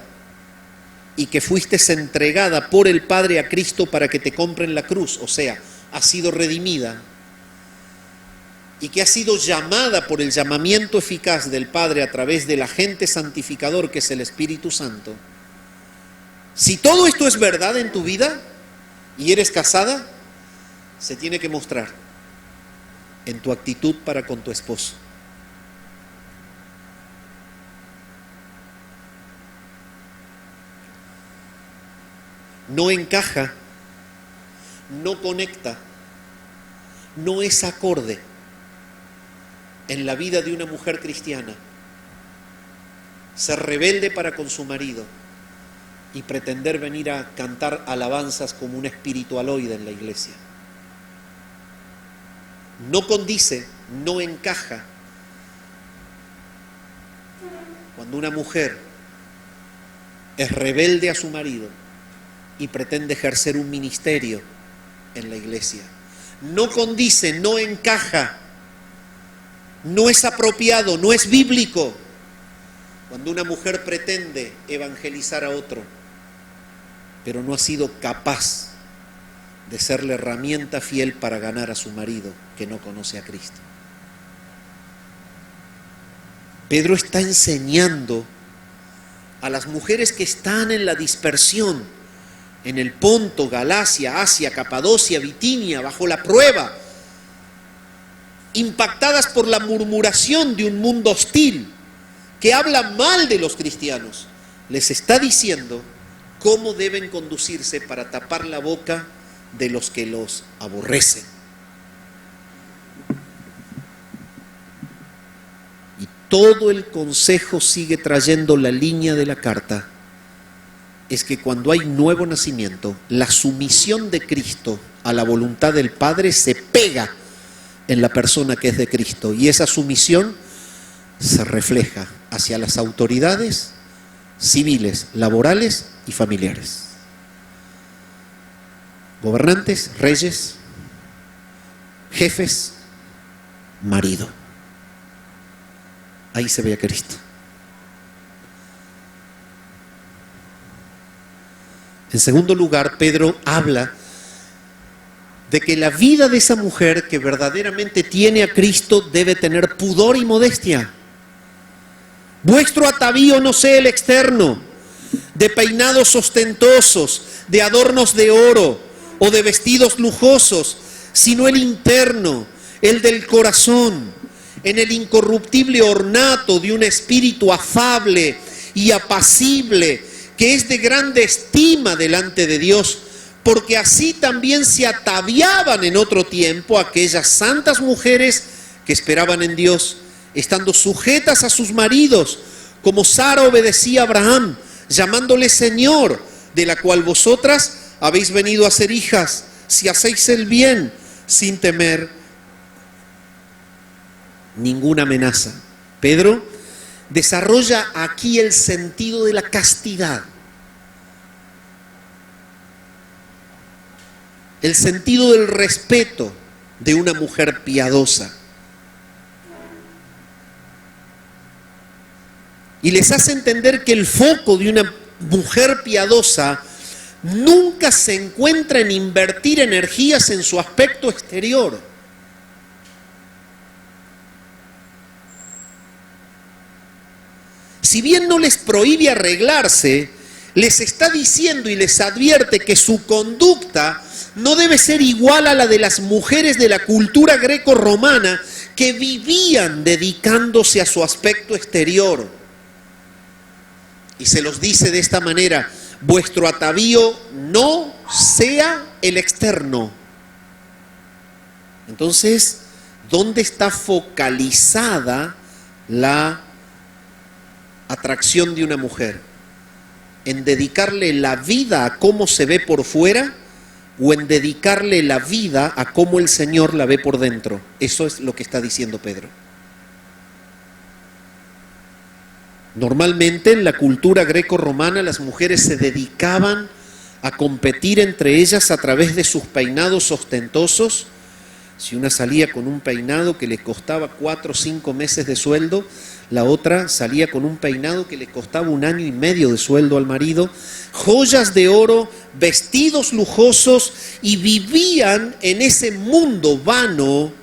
y que fuiste entregada por el Padre a Cristo para que te compre en la cruz, o sea, has sido redimida, y que ha sido llamada por el llamamiento eficaz del Padre a través del agente santificador que es el Espíritu Santo. Si todo esto es verdad en tu vida y eres casada, se tiene que mostrar en tu actitud para con tu esposo. No encaja, no conecta, no es acorde en la vida de una mujer cristiana ser rebelde para con su marido y pretender venir a cantar alabanzas como un espiritualoide en la iglesia. No condice, no encaja cuando una mujer es rebelde a su marido y pretende ejercer un ministerio en la iglesia. No condice, no encaja, no es apropiado, no es bíblico cuando una mujer pretende evangelizar a otro, pero no ha sido capaz de ser la herramienta fiel para ganar a su marido que no conoce a Cristo. Pedro está enseñando a las mujeres que están en la dispersión, en el Ponto, Galacia, Asia, Capadocia, Bitinia, bajo la prueba, impactadas por la murmuración de un mundo hostil que habla mal de los cristianos. Les está diciendo cómo deben conducirse para tapar la boca de los que los aborrecen. Y todo el consejo sigue trayendo la línea de la carta. Es que cuando hay nuevo nacimiento, la sumisión de Cristo a la voluntad del Padre se pega en la persona que es de Cristo. Y esa sumisión se refleja hacia las autoridades civiles, laborales y familiares. Gobernantes, reyes, jefes, marido. Ahí se ve a Cristo. En segundo lugar, Pedro habla de que la vida de esa mujer que verdaderamente tiene a Cristo debe tener pudor y modestia. Vuestro atavío no sea el externo, de peinados ostentosos, de adornos de oro o de vestidos lujosos, sino el interno, el del corazón, en el incorruptible ornato de un espíritu afable y apacible, que es de grande estima delante de Dios, porque así también se ataviaban en otro tiempo aquellas santas mujeres que esperaban en Dios, estando sujetas a sus maridos, como Sara obedecía a Abraham, llamándole Señor, de la cual vosotras habéis venido a ser hijas, si hacéis el bien, sin temer ninguna amenaza. Pedro desarrolla aquí el sentido de la castidad, el sentido del respeto de una mujer piadosa. Y les hace entender que el foco de una mujer piadosa nunca se encuentra en invertir energías en su aspecto exterior. Si bien no les prohíbe arreglarse, les está diciendo y les advierte que su conducta no debe ser igual a la de las mujeres de la cultura greco-romana que vivían dedicándose a su aspecto exterior. Y se los dice de esta manera: vuestro atavío no sea el externo. Entonces, ¿dónde está focalizada la atracción de una mujer? ¿En dedicarle la vida a cómo se ve por fuera o en dedicarle la vida a cómo el Señor la ve por dentro? Eso es lo que está diciendo Pedro. Normalmente en la cultura greco-romana las mujeres se dedicaban a competir entre ellas a través de sus peinados ostentosos. Si una salía con un peinado que le costaba 4 o 5 meses de sueldo, la otra salía con un peinado que le costaba 1 año y medio de sueldo al marido, joyas de oro, vestidos lujosos, y vivían en ese mundo vano,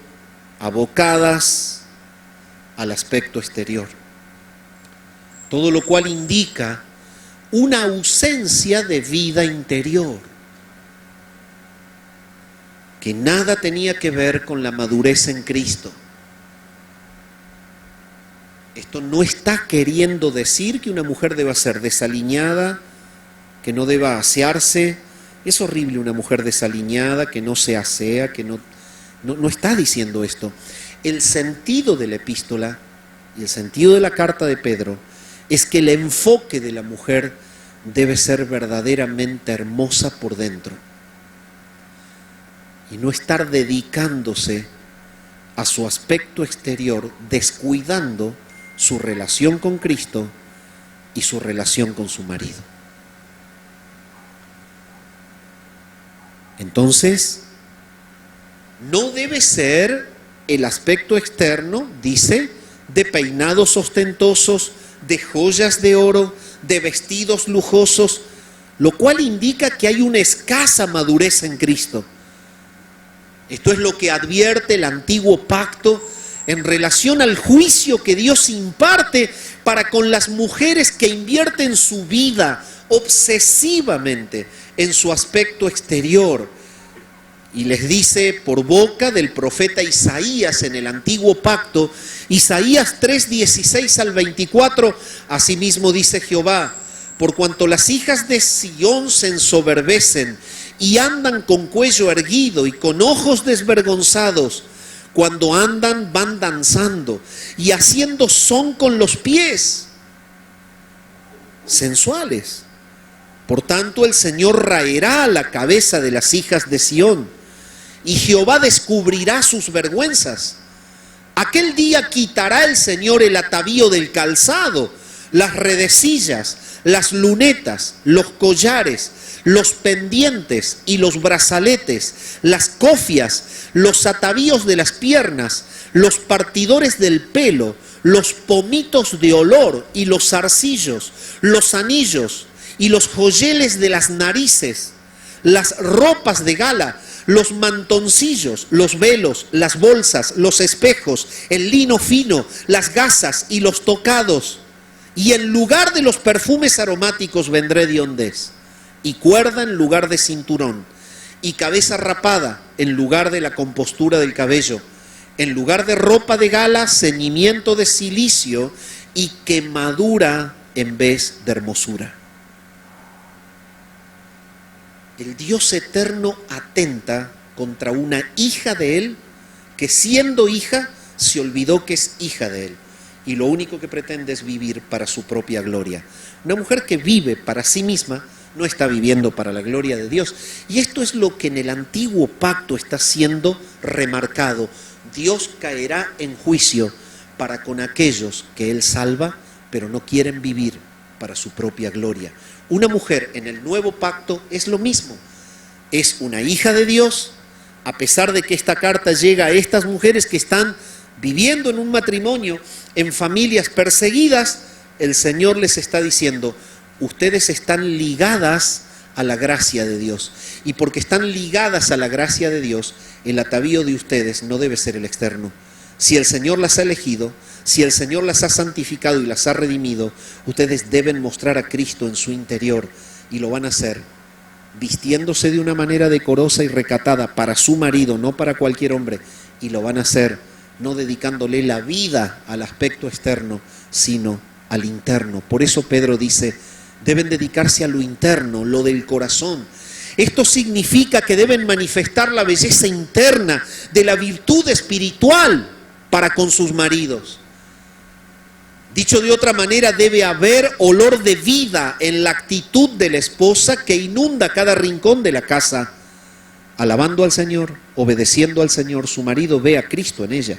abocadas al aspecto exterior. Todo lo cual indica una ausencia de vida interior, que nada tenía que ver con la madurez en Cristo. Esto no está queriendo decir que una mujer deba ser desaliñada, que no deba asearse. Es horrible una mujer desaliñada, que no se asea, que no está diciendo esto. El sentido de la epístola y el sentido de la carta de Pedro es que el enfoque de la mujer debe ser verdaderamente hermosa por dentro y no estar dedicándose a su aspecto exterior, descuidando su relación con Cristo y su relación con su marido. Entonces, no debe ser el aspecto externo, dice, de peinados ostentosos, de joyas de oro, de vestidos lujosos, lo cual indica que hay una escasa madurez en Cristo. Esto es lo que advierte el antiguo pacto en relación al juicio que Dios imparte para con las mujeres que invierten su vida obsesivamente en su aspecto exterior. Y les dice por boca del profeta Isaías en el Antiguo Pacto, Isaías 3, 16 al 24, asimismo dice Jehová: por cuanto las hijas de Sión se ensoberbecen y andan con cuello erguido y con ojos desvergonzados, cuando andan van danzando y haciendo son con los pies, sensuales. Por tanto, el Señor raerá la cabeza de las hijas de Sión, y Jehová descubrirá sus vergüenzas. Aquel día quitará el Señor el atavío del calzado, las redecillas, las lunetas, los collares, los pendientes y los brazaletes, las cofias, los atavíos de las piernas, los partidores del pelo, los pomitos de olor y los zarcillos, los anillos y los joyeles de las narices, las ropas de gala, los mantoncillos, los velos, las bolsas, los espejos, el lino fino, las gasas y los tocados. Y en lugar de los perfumes aromáticos vendré de hondez, y cuerda en lugar de cinturón, y cabeza rapada en lugar de la compostura del cabello, en lugar de ropa de gala, ceñimiento de cilicio y quemadura en vez de hermosura. El Dios eterno atenta contra una hija de Él que, siendo hija, se olvidó que es hija de Él y lo único que pretende es vivir para su propia gloria. Una mujer que vive para sí misma no está viviendo para la gloria de Dios. Y esto es lo que en el Antiguo Pacto está siendo remarcado. Dios caerá en juicio para con aquellos que Él salva, pero no quieren vivir para su propia gloria. Una mujer en el Nuevo Pacto es lo mismo. Es una hija de Dios, a pesar de que esta carta llega a estas mujeres que están viviendo en un matrimonio, en familias perseguidas. El Señor les está diciendo: ustedes están ligadas a la gracia de Dios. Y porque están ligadas a la gracia de Dios, el atavío de ustedes no debe ser el externo. Si el Señor las ha elegido, si el Señor las ha santificado y las ha redimido, ustedes deben mostrar a Cristo en su interior, y lo van a hacer vistiéndose de una manera decorosa y recatada para su marido, no para cualquier hombre, y lo van a hacer no dedicándole la vida al aspecto externo, sino al interno. Por eso Pedro dice: deben dedicarse a lo interno, lo del corazón. Esto significa que deben manifestar la belleza interna de la virtud espiritual para con sus maridos. Dicho de otra manera, debe haber olor de vida en la actitud de la esposa que inunda cada rincón de la casa. Alabando al Señor, obedeciendo al Señor, su marido ve a Cristo en ella.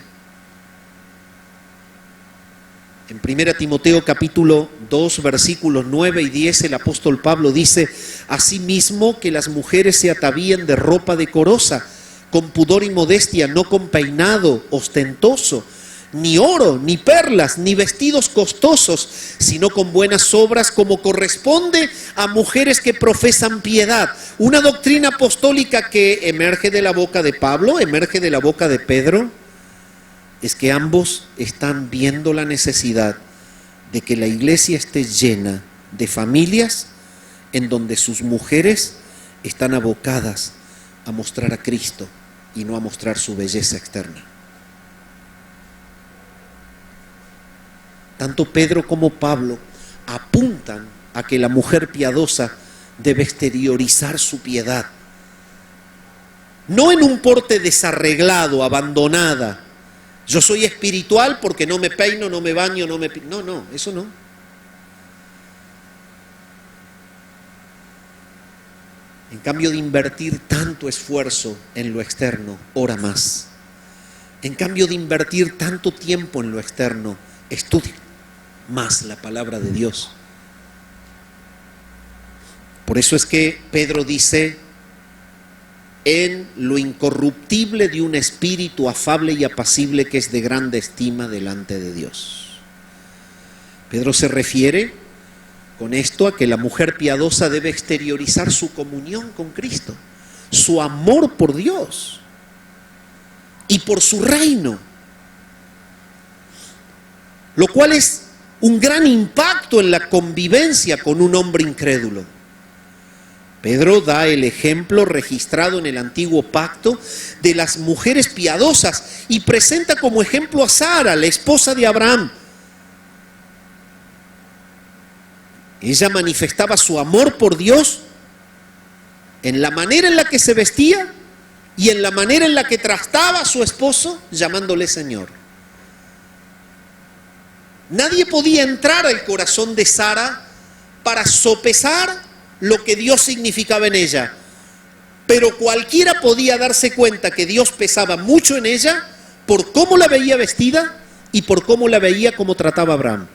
En 1 Timoteo capítulo 2, versículos 9 y 10, el apóstol Pablo dice: asimismo que las mujeres se atavíen de ropa decorosa, con pudor y modestia, no con peinado ostentoso, ni oro, ni perlas, ni vestidos costosos, sino con buenas obras, como corresponde a mujeres que profesan piedad. Una doctrina apostólica que emerge de la boca de Pablo, emerge de la boca de Pedro, es que ambos están viendo la necesidad de que la iglesia esté llena de familias en donde sus mujeres están abocadas a mostrar a Cristo y no a mostrar su belleza externa. Tanto Pedro como Pablo apuntan a que la mujer piadosa debe exteriorizar su piedad, no en un porte desarreglado, abandonada. Yo soy espiritual porque no me peino, no me baño, no, eso no. En cambio de invertir tanto esfuerzo en lo externo, ora más. En cambio de invertir tanto tiempo en lo externo, estudia más la palabra de Dios. Por eso es que Pedro dice: en lo incorruptible de un espíritu afable y apacible, que es de grande estima delante de Dios. Pedro se refiere con esto a que la mujer piadosa debe exteriorizar su comunión con Cristo, su amor por Dios y por su reino. lo cual es un gran impacto en la convivencia con un hombre incrédulo. Pedro da el ejemplo registrado en el Antiguo Pacto de las mujeres piadosas y presenta como ejemplo a Sara, la esposa de Abraham. Ella manifestaba su amor por Dios en la manera en la que se vestía y en la manera en la que trataba a su esposo, llamándole Señor. Nadie podía entrar al corazón de Sara para sopesar lo que Dios significaba en ella, pero cualquiera podía darse cuenta que Dios pesaba mucho en ella por cómo la veía vestida y por cómo la veía como trataba a Abraham.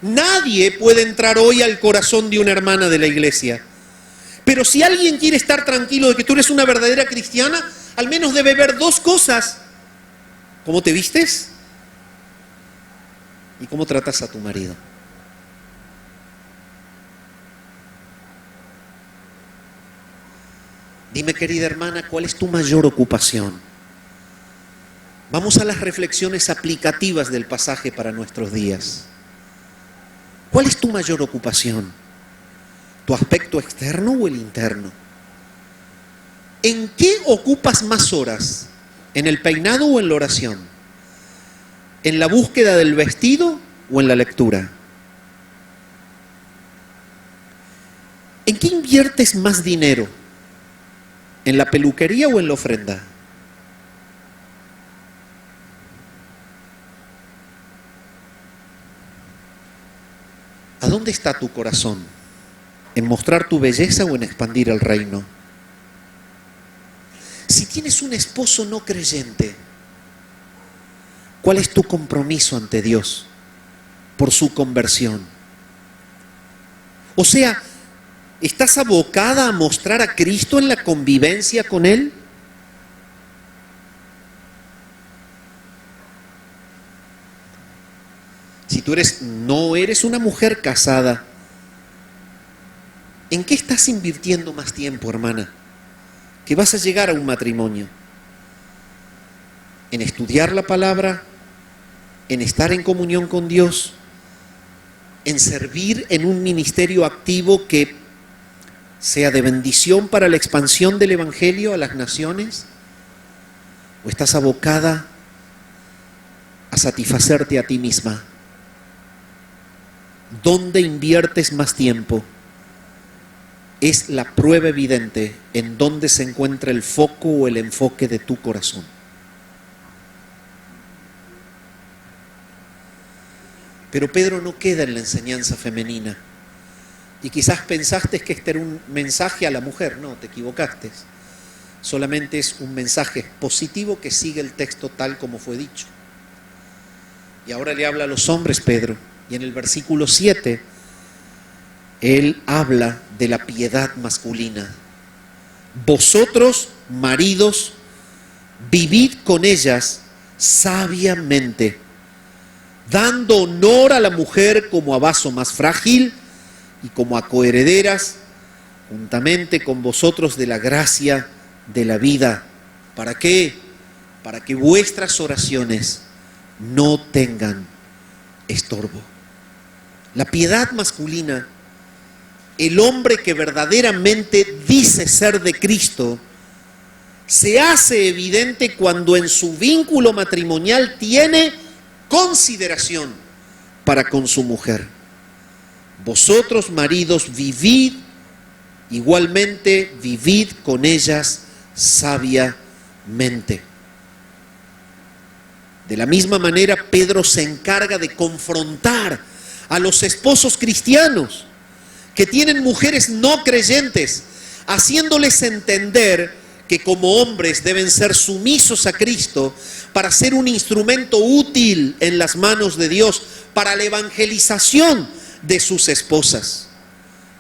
Nadie puede entrar hoy al corazón de una hermana de la iglesia, pero si alguien quiere estar tranquilo de que tú eres una verdadera cristiana, al menos debe ver dos cosas: cómo te vistes y cómo tratas a tu marido. Dime, querida hermana, ¿cuál es tu mayor ocupación? Vamos a las reflexiones aplicativas del pasaje para nuestros días. ¿Cuál es tu mayor ocupación? ¿Tu aspecto externo o el interno? ¿En qué ocupas más horas? ¿En el peinado o en la oración? ¿En la búsqueda del vestido o en la lectura? ¿En qué inviertes más dinero? ¿En la peluquería o en la ofrenda? ¿A dónde está tu corazón? ¿En mostrar tu belleza o en expandir el reino? Si tienes un esposo no creyente, ¿cuál es tu compromiso ante Dios por su conversión? O sea, ¿estás abocada a mostrar a Cristo en la convivencia con Él? Si tú no eres una mujer casada, ¿en qué estás invirtiendo más tiempo, hermana? Que vas a llegar a un matrimonio. ¿En estudiar la palabra? ¿En estar en comunión con Dios? ¿En servir en un ministerio activo que sea de bendición para la expansión del Evangelio a las naciones? ¿O estás abocada a satisfacerte a ti misma? ¿Dónde inviertes más tiempo? Es la prueba evidente en dónde se encuentra el foco o el enfoque de tu corazón. Pero Pedro no queda en la enseñanza femenina. Y quizás pensaste que este era un mensaje a la mujer. No, te equivocaste. Solamente es un mensaje positivo que sigue el texto tal como fue dicho. Y ahora le habla a los hombres Pedro. Y en el versículo 7, él habla de la piedad masculina. Vosotros, maridos, vivid con ellas sabiamente, dando honor a la mujer como a vaso más frágil y como a coherederas, juntamente con vosotros de la gracia de la vida. ¿Para qué? Para que vuestras oraciones no tengan estorbo. La piedad masculina, el hombre que verdaderamente dice ser de Cristo, se hace evidente cuando en su vínculo matrimonial tiene consideración para con su mujer. Vosotros, maridos, vivid igualmente, vivid con ellas sabiamente. De la misma manera, Pedro se encarga de confrontar a los esposos cristianos que tienen mujeres no creyentes, haciéndoles entender que como hombres deben ser sumisos a Cristo para ser un instrumento útil en las manos de Dios para la evangelización de sus esposas.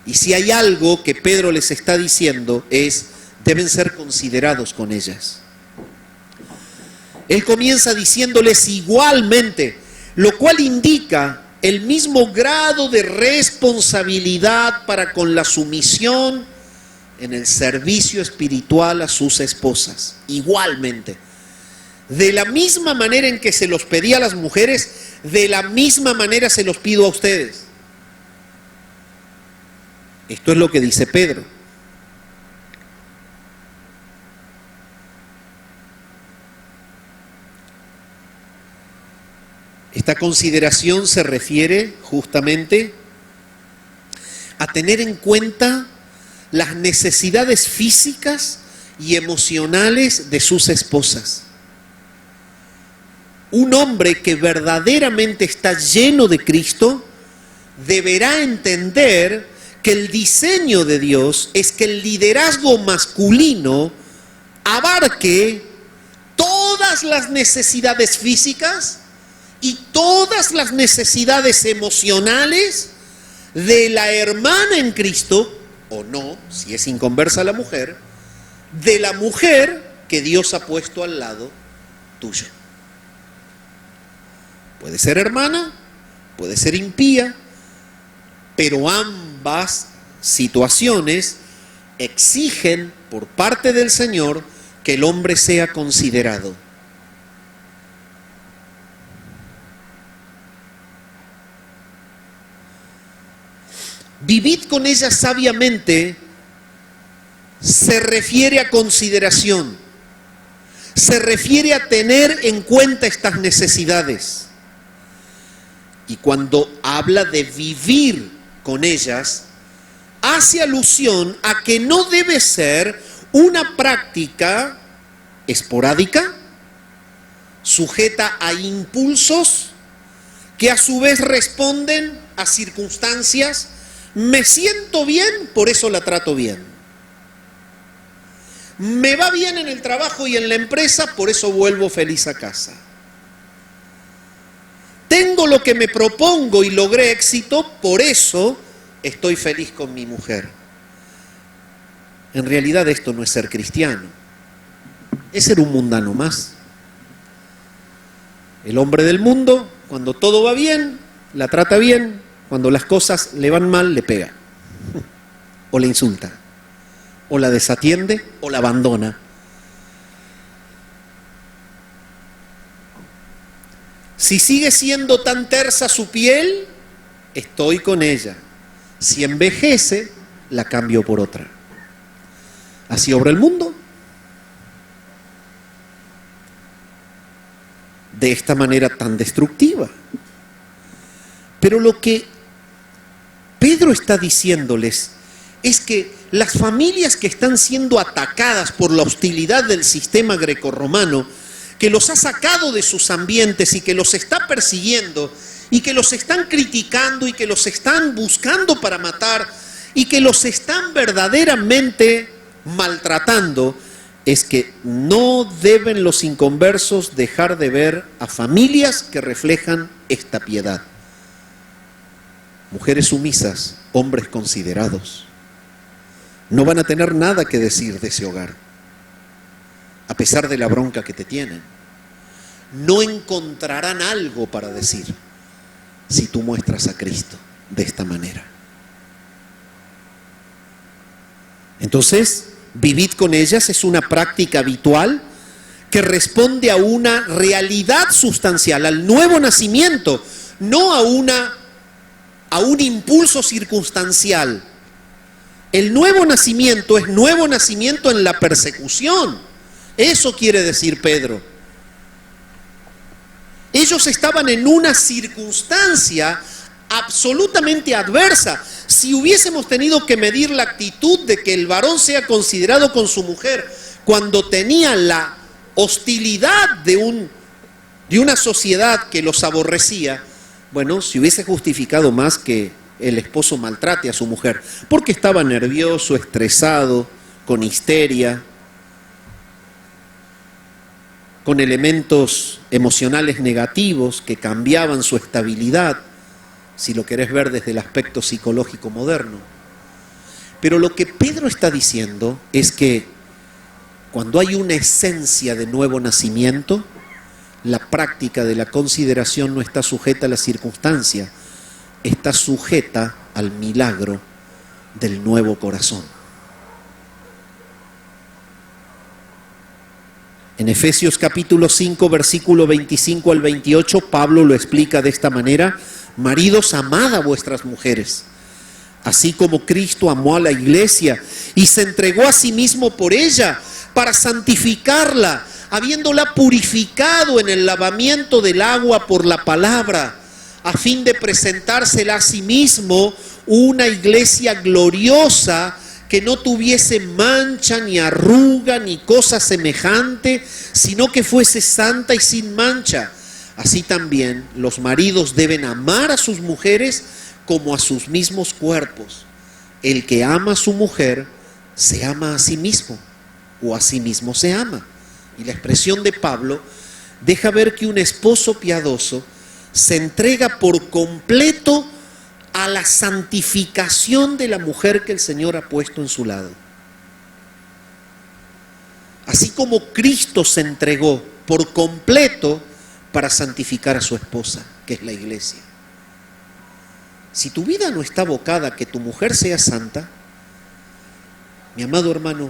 Y si hay algo que Pedro les está diciendo es, deben ser considerados con ellas. Él comienza diciéndoles igualmente, lo cual indica el mismo grado de responsabilidad para con la sumisión en el servicio espiritual a sus esposas, igualmente. De la misma manera en que se los pedía a las mujeres, de la misma manera se los pido a ustedes. Esto es lo que dice Pedro. Esta consideración se refiere justamente a tener en cuenta las necesidades físicas y emocionales de sus esposas. Un hombre que verdaderamente está lleno de Cristo deberá entender que el diseño de Dios es que el liderazgo masculino abarque todas las necesidades físicas y todas las necesidades emocionales de la hermana en Cristo, o no, si es inconversa la mujer, de la mujer que Dios ha puesto al lado tuyo. Puede ser hermana, puede ser impía, pero ambas situaciones exigen por parte del Señor que el hombre sea considerado. Vivid con ella sabiamente se refiere a consideración, se refiere a tener en cuenta estas necesidades. Y cuando habla de vivir con ellas, hace alusión a que no debe ser una práctica esporádica, sujeta a impulsos que a su vez responden a circunstancias. Me siento bien, por eso la trato bien. Me va bien en el trabajo y en la empresa, por eso vuelvo feliz a casa. Tengo lo que me propongo y logré éxito, por eso estoy feliz con mi mujer. En realidad esto no es ser cristiano, es ser un mundano más. El hombre del mundo, cuando todo va bien, la trata bien, cuando las cosas le van mal, le pega, o le insulta, o la desatiende, o la abandona. Si sigue siendo tan tersa su piel, estoy con ella. Si envejece, la cambio por otra. Así obra el mundo. De esta manera tan destructiva. Pero lo que Pedro está diciéndoles es que las familias que están siendo atacadas por la hostilidad del sistema grecorromano, que los ha sacado de sus ambientes y que los está persiguiendo y que los están criticando y que los están buscando para matar y que los están verdaderamente maltratando, es que no deben los inconversos dejar de ver a familias que reflejan esta piedad. Mujeres sumisas, hombres considerados, no van a tener nada que decir de ese hogar, a pesar de la bronca que te tienen. No encontrarán algo para decir si tú muestras a Cristo de esta manera. Entonces, vivid con ellas es una práctica habitual que responde a una realidad sustancial, al nuevo nacimiento, no a un impulso circunstancial. El nuevo nacimiento es nuevo nacimiento en la persecución. Eso quiere decir Pedro. Ellos estaban en una circunstancia absolutamente adversa. Si hubiésemos tenido que medir la actitud de que el varón sea considerado con su mujer cuando tenía la hostilidad de una sociedad que los aborrecía, bueno, se hubiese justificado más que el esposo maltrate a su mujer, porque estaba nervioso, estresado, con histeria, con elementos emocionales negativos que cambiaban su estabilidad, si lo querés ver desde el aspecto psicológico moderno. Pero lo que Pedro está diciendo es que cuando hay una esencia de nuevo nacimiento, la práctica de la consideración no está sujeta a la circunstancia, está sujeta al milagro del nuevo corazón. En Efesios capítulo 5, versículo 25 al 28, Pablo lo explica de esta manera: maridos, amad a vuestras mujeres, así como Cristo amó a la iglesia y se entregó a sí mismo por ella, para santificarla, habiéndola purificado en el lavamiento del agua por la palabra, a fin de presentársela a sí mismo una iglesia gloriosa, que no tuviese mancha, ni arruga, ni cosa semejante, sino que fuese santa y sin mancha. Así también los maridos deben amar a sus mujeres como a sus mismos cuerpos. El que ama a su mujer se ama a sí mismo, o a sí mismo se ama. Y la expresión de Pablo deja ver que un esposo piadoso se entrega por completo a la santificación de la mujer que el Señor ha puesto en su lado. Así como Cristo se entregó por completo para santificar a su esposa, que es la iglesia. Si tu vida no está abocada a que tu mujer sea santa, mi amado hermano,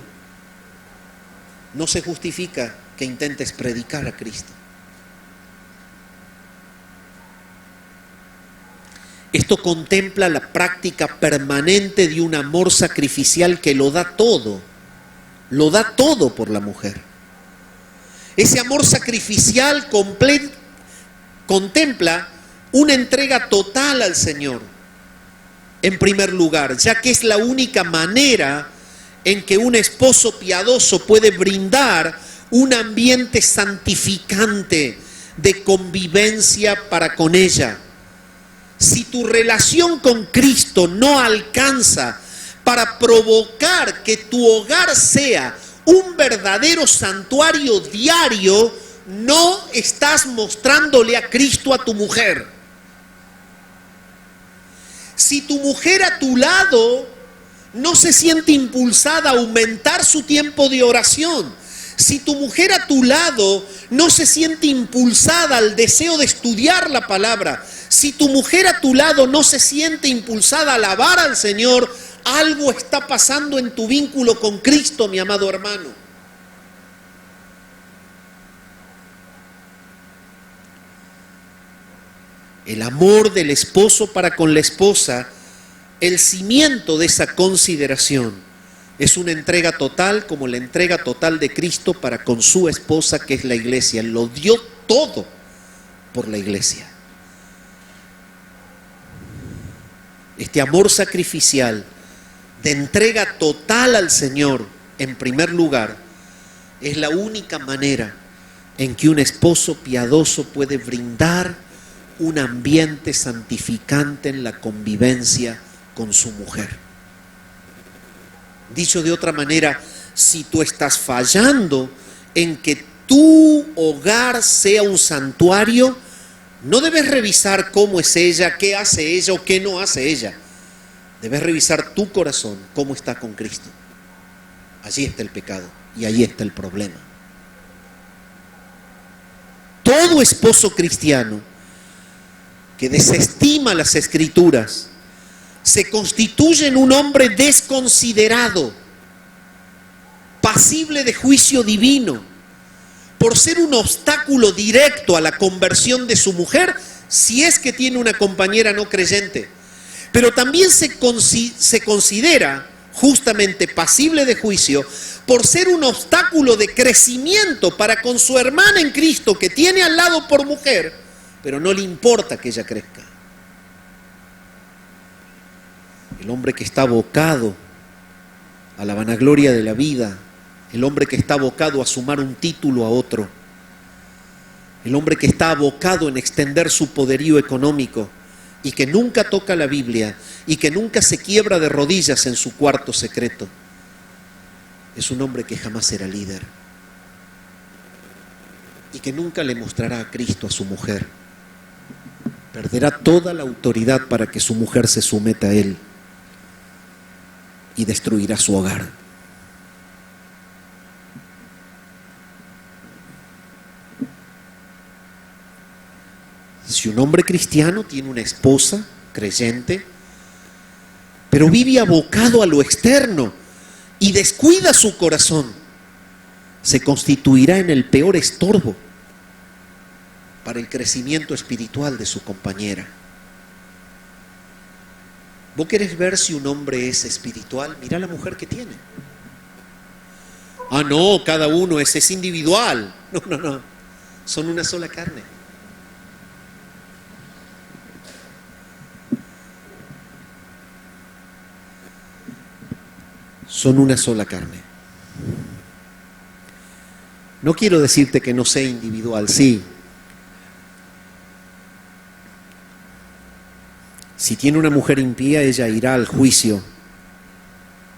no se justifica que intentes predicar a Cristo. Esto contempla la práctica permanente de un amor sacrificial que lo da todo por la mujer. Ese amor sacrificial contempla una entrega total al Señor, en primer lugar, ya que es la única manera en que un esposo piadoso puede brindar un ambiente santificante de convivencia para con ella. Si tu relación con Cristo no alcanza para provocar que tu hogar sea un verdadero santuario diario, no estás mostrándole a Cristo a tu mujer. Si tu mujer a tu lado no se siente impulsada a aumentar su tiempo de oración, si tu mujer a tu lado no se siente impulsada al deseo de estudiar la palabra, si tu mujer a tu lado no se siente impulsada a alabar al Señor, algo está pasando en tu vínculo con Cristo, mi amado hermano. El amor del esposo para con la esposa, el cimiento de esa consideración, es una entrega total como la entrega total de Cristo para con su esposa, que es la iglesia. Lo dio todo por la iglesia. Este amor sacrificial de entrega total al Señor, en primer lugar, es la única manera en que un esposo piadoso puede brindar un ambiente santificante en la convivencia con su mujer. Dicho de otra manera, si tú estás fallando en que tu hogar sea un santuario, no debes revisar cómo es ella, qué hace ella o qué no hace ella. Debes revisar tu corazón, cómo está con Cristo. Allí está el pecado y ahí está el problema. Todo esposo cristiano que desestima las Escrituras se constituye en un hombre desconsiderado, pasible de juicio divino, por ser un obstáculo directo a la conversión de su mujer, si es que tiene una compañera no creyente. Pero también se considera justamente pasible de juicio por ser un obstáculo de crecimiento para con su hermana en Cristo, que tiene al lado por mujer, pero no le importa que ella crezca. El hombre que está abocado a la vanagloria de la vida, el hombre que está abocado a sumar un título a otro, el hombre que está abocado en extender su poderío económico y que nunca toca la Biblia y que nunca se quiebra de rodillas en su cuarto secreto, es un hombre que jamás será líder y que nunca le mostrará a Cristo a su mujer. Perderá toda la autoridad para que su mujer se someta a él y destruirá su hogar. Si un hombre cristiano tiene una esposa creyente, pero vive abocado a lo externo y descuida su corazón, se constituirá en el peor estorbo para el crecimiento espiritual de su compañera. ¿Vos querés ver si un hombre es espiritual? Mirá la mujer que tiene. Ah, no, cada uno es individual. No, no, no. Son una sola carne. Son una sola carne. No quiero decirte que no sea individual, sí. Si tiene una mujer impía, ella irá al juicio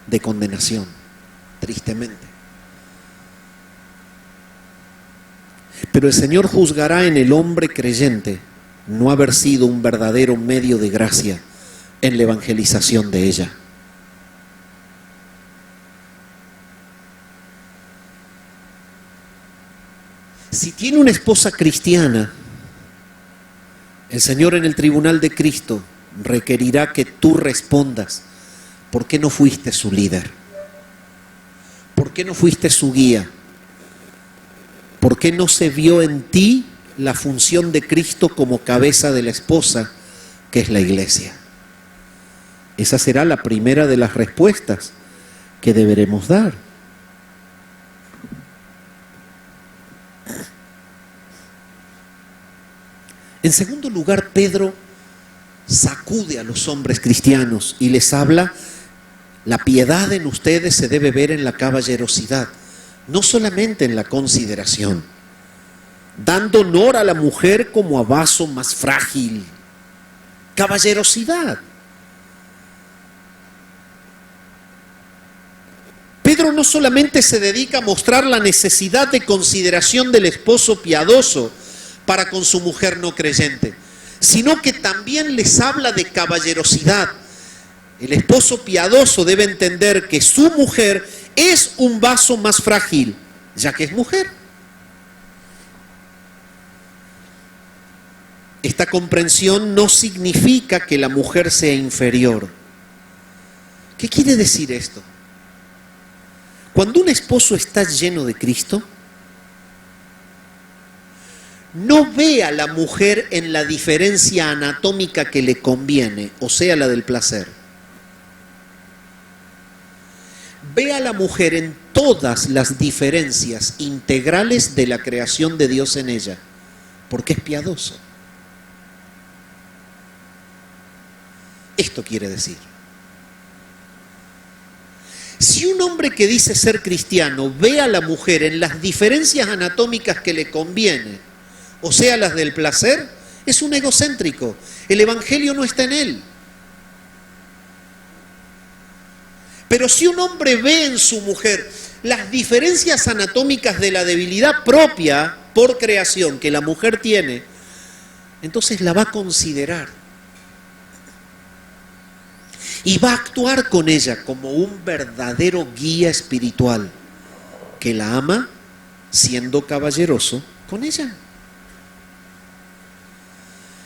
de condenación, tristemente. Pero el Señor juzgará en el hombre creyente no haber sido un verdadero medio de gracia en la evangelización de ella. Si tiene una esposa cristiana, el Señor en el tribunal de Cristo requerirá que tú respondas: ¿por qué no fuiste su líder? ¿Por qué no fuiste su guía? ¿Por qué no se vio en ti la función de Cristo como cabeza de la esposa, que es la iglesia? Esa será la primera de las respuestas que deberemos dar. En segundo lugar, Pedro sacude a los hombres cristianos y les habla: la piedad en ustedes se debe ver en la caballerosidad, no solamente en la consideración, dando honor a la mujer como a vaso más frágil. Caballerosidad. Pedro no solamente se dedica a mostrar la necesidad de consideración del esposo piadoso para con su mujer no creyente, sino que también les habla de caballerosidad. El esposo piadoso debe entender que su mujer es un vaso más frágil, ya que es mujer. Esta comprensión no significa que la mujer sea inferior. ¿Qué quiere decir esto? Cuando un esposo está lleno de Cristo, no ve a la mujer en la diferencia anatómica que le conviene, o sea, la del placer. Ve a la mujer en todas las diferencias integrales de la creación de Dios en ella, porque es piadoso. Esto quiere decir: si un hombre que dice ser cristiano ve a la mujer en las diferencias anatómicas que le conviene, o sea, las del placer, es un egocéntrico. El evangelio no está en él. Pero si un hombre ve en su mujer las diferencias anatómicas de la debilidad propia por creación que la mujer tiene, entonces la va a considerar y va a actuar con ella como un verdadero guía espiritual que la ama, siendo caballeroso con ella.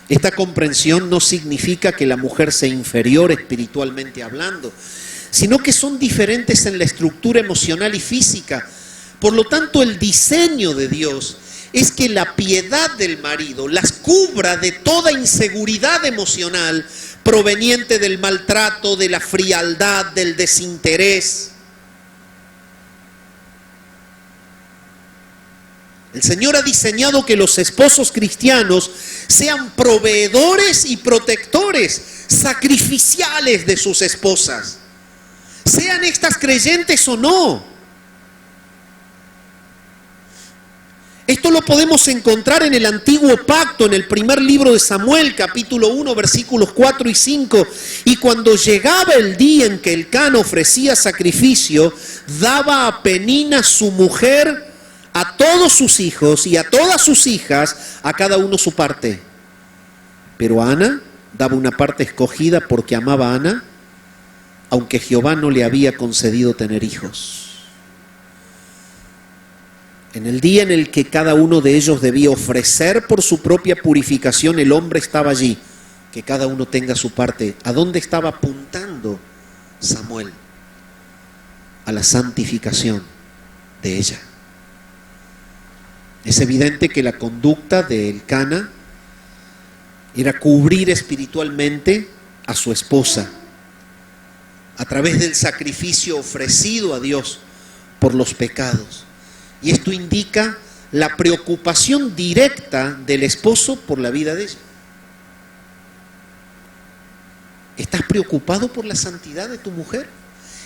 Esta comprensión no significa que la mujer sea inferior espiritualmente hablando, sino que son diferentes en la estructura emocional y física. Por lo tanto, el diseño de Dios es que la piedad del marido las cubra de toda inseguridad emocional proveniente del maltrato, de la frialdad, del desinterés. El Señor ha diseñado que los esposos cristianos sean proveedores y protectores sacrificiales de sus esposas, sean estas creyentes o no. Esto lo podemos encontrar en el Antiguo Pacto, en el primer libro de Samuel, capítulo 1, versículos 4 y 5. Y cuando llegaba el día en que Elcana ofrecía sacrificio, daba a Penina su mujer a todos sus hijos y a todas sus hijas, a cada uno su parte. Pero a Ana daba una parte escogida porque amaba a Ana, aunque Jehová no le había concedido tener hijos. En el día en el que cada uno de ellos debía ofrecer por su propia purificación, el hombre estaba allí, que cada uno tenga su parte. ¿A dónde estaba apuntando Samuel? A la santificación de ella. Es evidente que la conducta de Elcana era cubrir espiritualmente a su esposa a través del sacrificio ofrecido a Dios por los pecados. Y esto indica la preocupación directa del esposo por la vida de ella. ¿Estás preocupado por la santidad de tu mujer?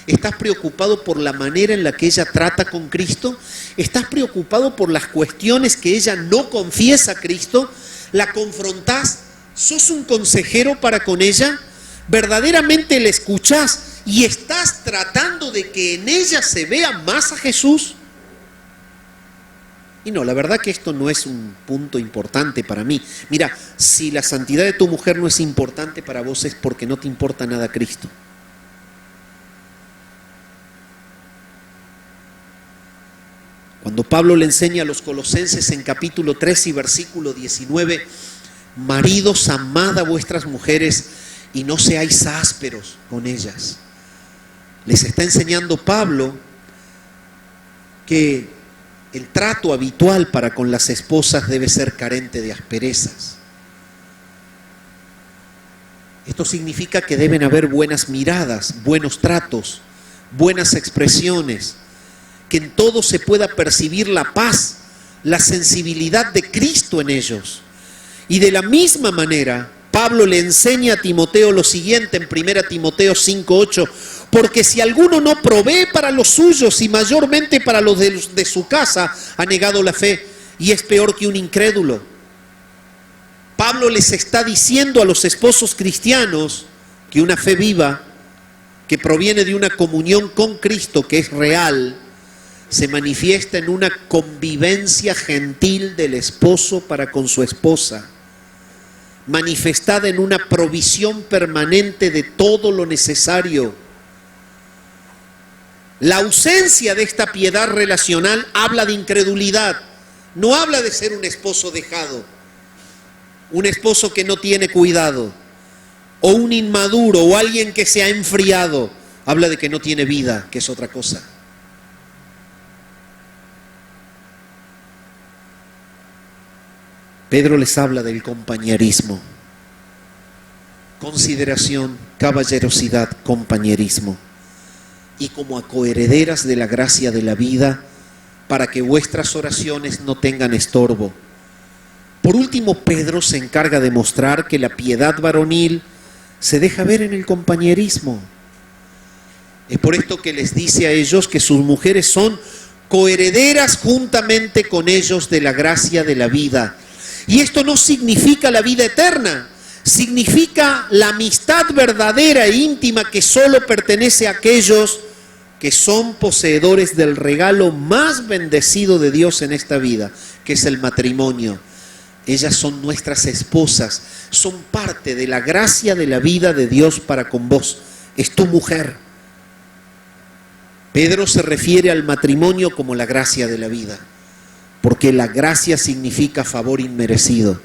¿Estás preocupado por la manera en la que ella trata con Cristo? ¿Estás preocupado por las cuestiones que ella no confiesa a Cristo? ¿La confrontás? ¿Sos un consejero para con ella? ¿Verdaderamente la escuchás y estás tratando de que en ella se vea más a Jesús? Y no, la verdad que esto no es un punto importante para mí. Mira, si la santidad de tu mujer no es importante para vos, es porque no te importa nada Cristo. Cuando Pablo le enseña a los colosenses en capítulo 3 y versículo 19, maridos, amad a vuestras mujeres y no seáis ásperos con ellas. Les está enseñando Pablo que el trato habitual para con las esposas debe ser carente de asperezas. Esto significa que deben haber buenas miradas, buenos tratos, buenas expresiones, que en todo se pueda percibir la paz, la sensibilidad de Cristo en ellos. Y de la misma manera, Pablo le enseña a Timoteo lo siguiente en 1 Timoteo 5:8, porque si alguno no provee para los suyos y mayormente para los de su casa, ha negado la fe y es peor que un incrédulo. Pablo les está diciendo a los esposos cristianos que una fe viva, que proviene de una comunión con Cristo que es real, se manifiesta en una convivencia gentil del esposo para con su esposa, manifestada en una provisión permanente de todo lo necesario. La ausencia de esta piedad relacional habla de incredulidad, no habla de ser un esposo dejado, un esposo que no tiene cuidado, o un inmaduro, o alguien que se ha enfriado. Habla de que no tiene vida, que es otra cosa. Pedro les habla del compañerismo, consideración, caballerosidad, compañerismo, y como a coherederas de la gracia de la vida, para que vuestras oraciones no tengan estorbo. Por último, Pedro se encarga de mostrar que la piedad varonil se deja ver en el compañerismo. Es por esto que les dice a ellos que sus mujeres son coherederas juntamente con ellos de la gracia de la vida. Y esto no significa la vida eterna, significa la amistad verdadera e íntima que solo pertenece a aquellos que son poseedores del regalo más bendecido de Dios en esta vida, que es el matrimonio. Ellas son nuestras esposas, son parte de la gracia de la vida de Dios para con vos. Es tu mujer. Pedro se refiere al matrimonio como la gracia de la vida, porque la gracia significa favor inmerecido.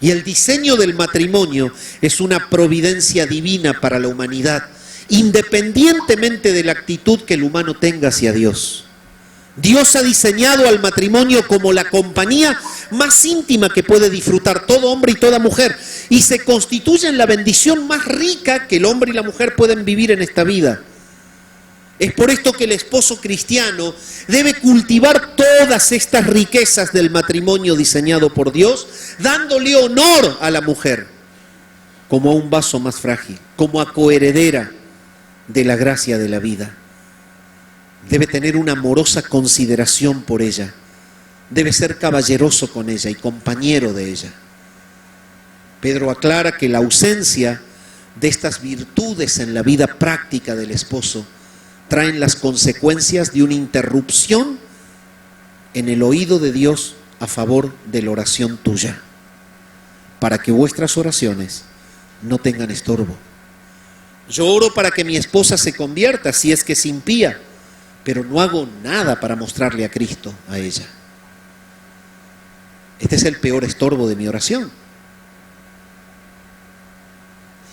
Y el diseño del matrimonio es una providencia divina para la humanidad, independientemente de la actitud que el humano tenga hacia Dios. Dios ha diseñado al matrimonio como la compañía más íntima que puede disfrutar todo hombre y toda mujer, y se constituye en la bendición más rica que el hombre y la mujer pueden vivir en esta vida. Es por esto que el esposo cristiano debe cultivar todas estas riquezas del matrimonio diseñado por Dios, dándole honor a la mujer como a un vaso más frágil, como a coheredera de la gracia de la vida. Debe tener una amorosa consideración por ella, debe ser caballeroso con ella y compañero de ella. Pedro aclara que la ausencia de estas virtudes en la vida práctica del esposo traen las consecuencias de una interrupción en el oído de Dios a favor de la oración tuya, para que vuestras oraciones no tengan estorbo. Yo oro para que mi esposa se convierta si es que es impía, pero no hago nada para mostrarle a Cristo a ella. Este es el peor estorbo de mi oración.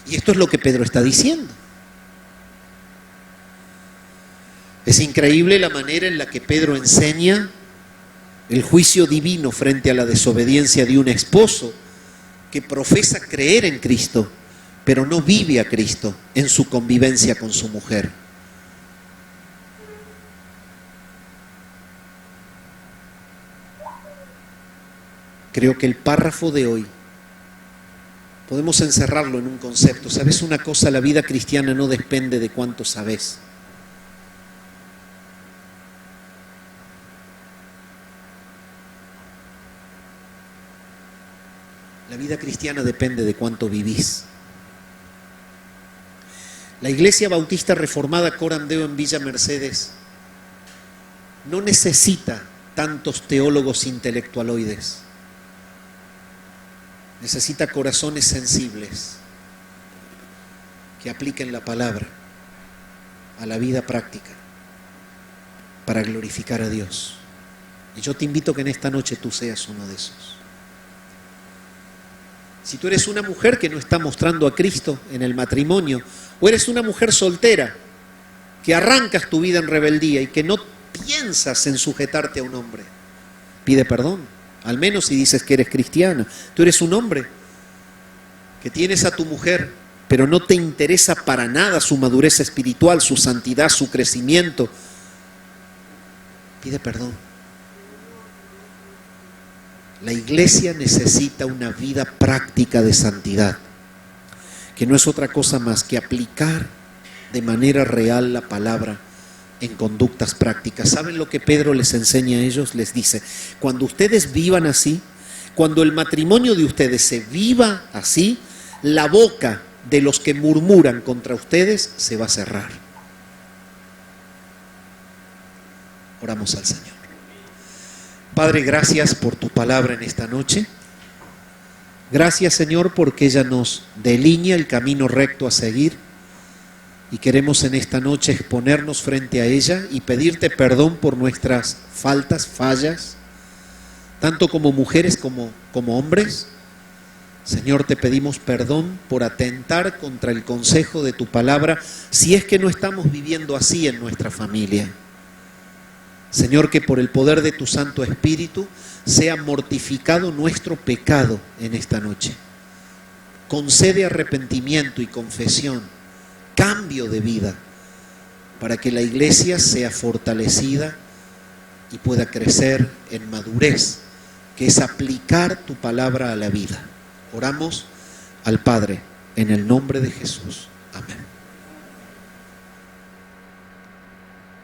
Y esto es lo que Pedro está diciendo. Es increíble la manera en la que Pedro enseña el juicio divino frente a la desobediencia de un esposo que profesa creer en Cristo, pero no vive a Cristo en su convivencia con su mujer. Creo que el párrafo de hoy podemos encerrarlo en un concepto. ¿Sabes una cosa? La vida cristiana no depende de cuánto sabes. La vida cristiana depende de cuánto vivís. La Iglesia Bautista Reformada Corandeo en Villa Mercedes no necesita tantos teólogos intelectualoides. Necesita corazones sensibles que apliquen la palabra a la vida práctica para glorificar a Dios. Y yo te invito a que en esta noche tú seas uno de esos. Si tú eres una mujer que no está mostrando a Cristo en el matrimonio, o eres una mujer soltera que arrancas tu vida en rebeldía y que no piensas en sujetarte a un hombre, pide perdón, al menos si dices que eres cristiana. Tú eres un hombre que tienes a tu mujer, pero no te interesa para nada su madurez espiritual, su santidad, su crecimiento, pide perdón. La iglesia necesita una vida práctica de santidad, que no es otra cosa más que aplicar de manera real la palabra en conductas prácticas. ¿Saben lo que Pedro les enseña a ellos? Les dice, cuando ustedes vivan así, cuando el matrimonio de ustedes se viva así, la boca de los que murmuran contra ustedes se va a cerrar. Oramos al Señor. Padre, gracias por tu palabra en esta noche. Gracias, Señor, porque ella nos delinea el camino recto a seguir. Y queremos en esta noche exponernos frente a ella y pedirte perdón por nuestras faltas, fallas, tanto como mujeres como hombres. Señor, te pedimos perdón por atentar contra el consejo de tu palabra, si es que no estamos viviendo así en nuestra familia. Señor, que por el poder de tu Santo Espíritu sea mortificado nuestro pecado en esta noche. Concede arrepentimiento y confesión, cambio de vida, para que la iglesia sea fortalecida y pueda crecer en madurez, que es aplicar tu palabra a la vida. Oramos al Padre en el nombre de Jesús.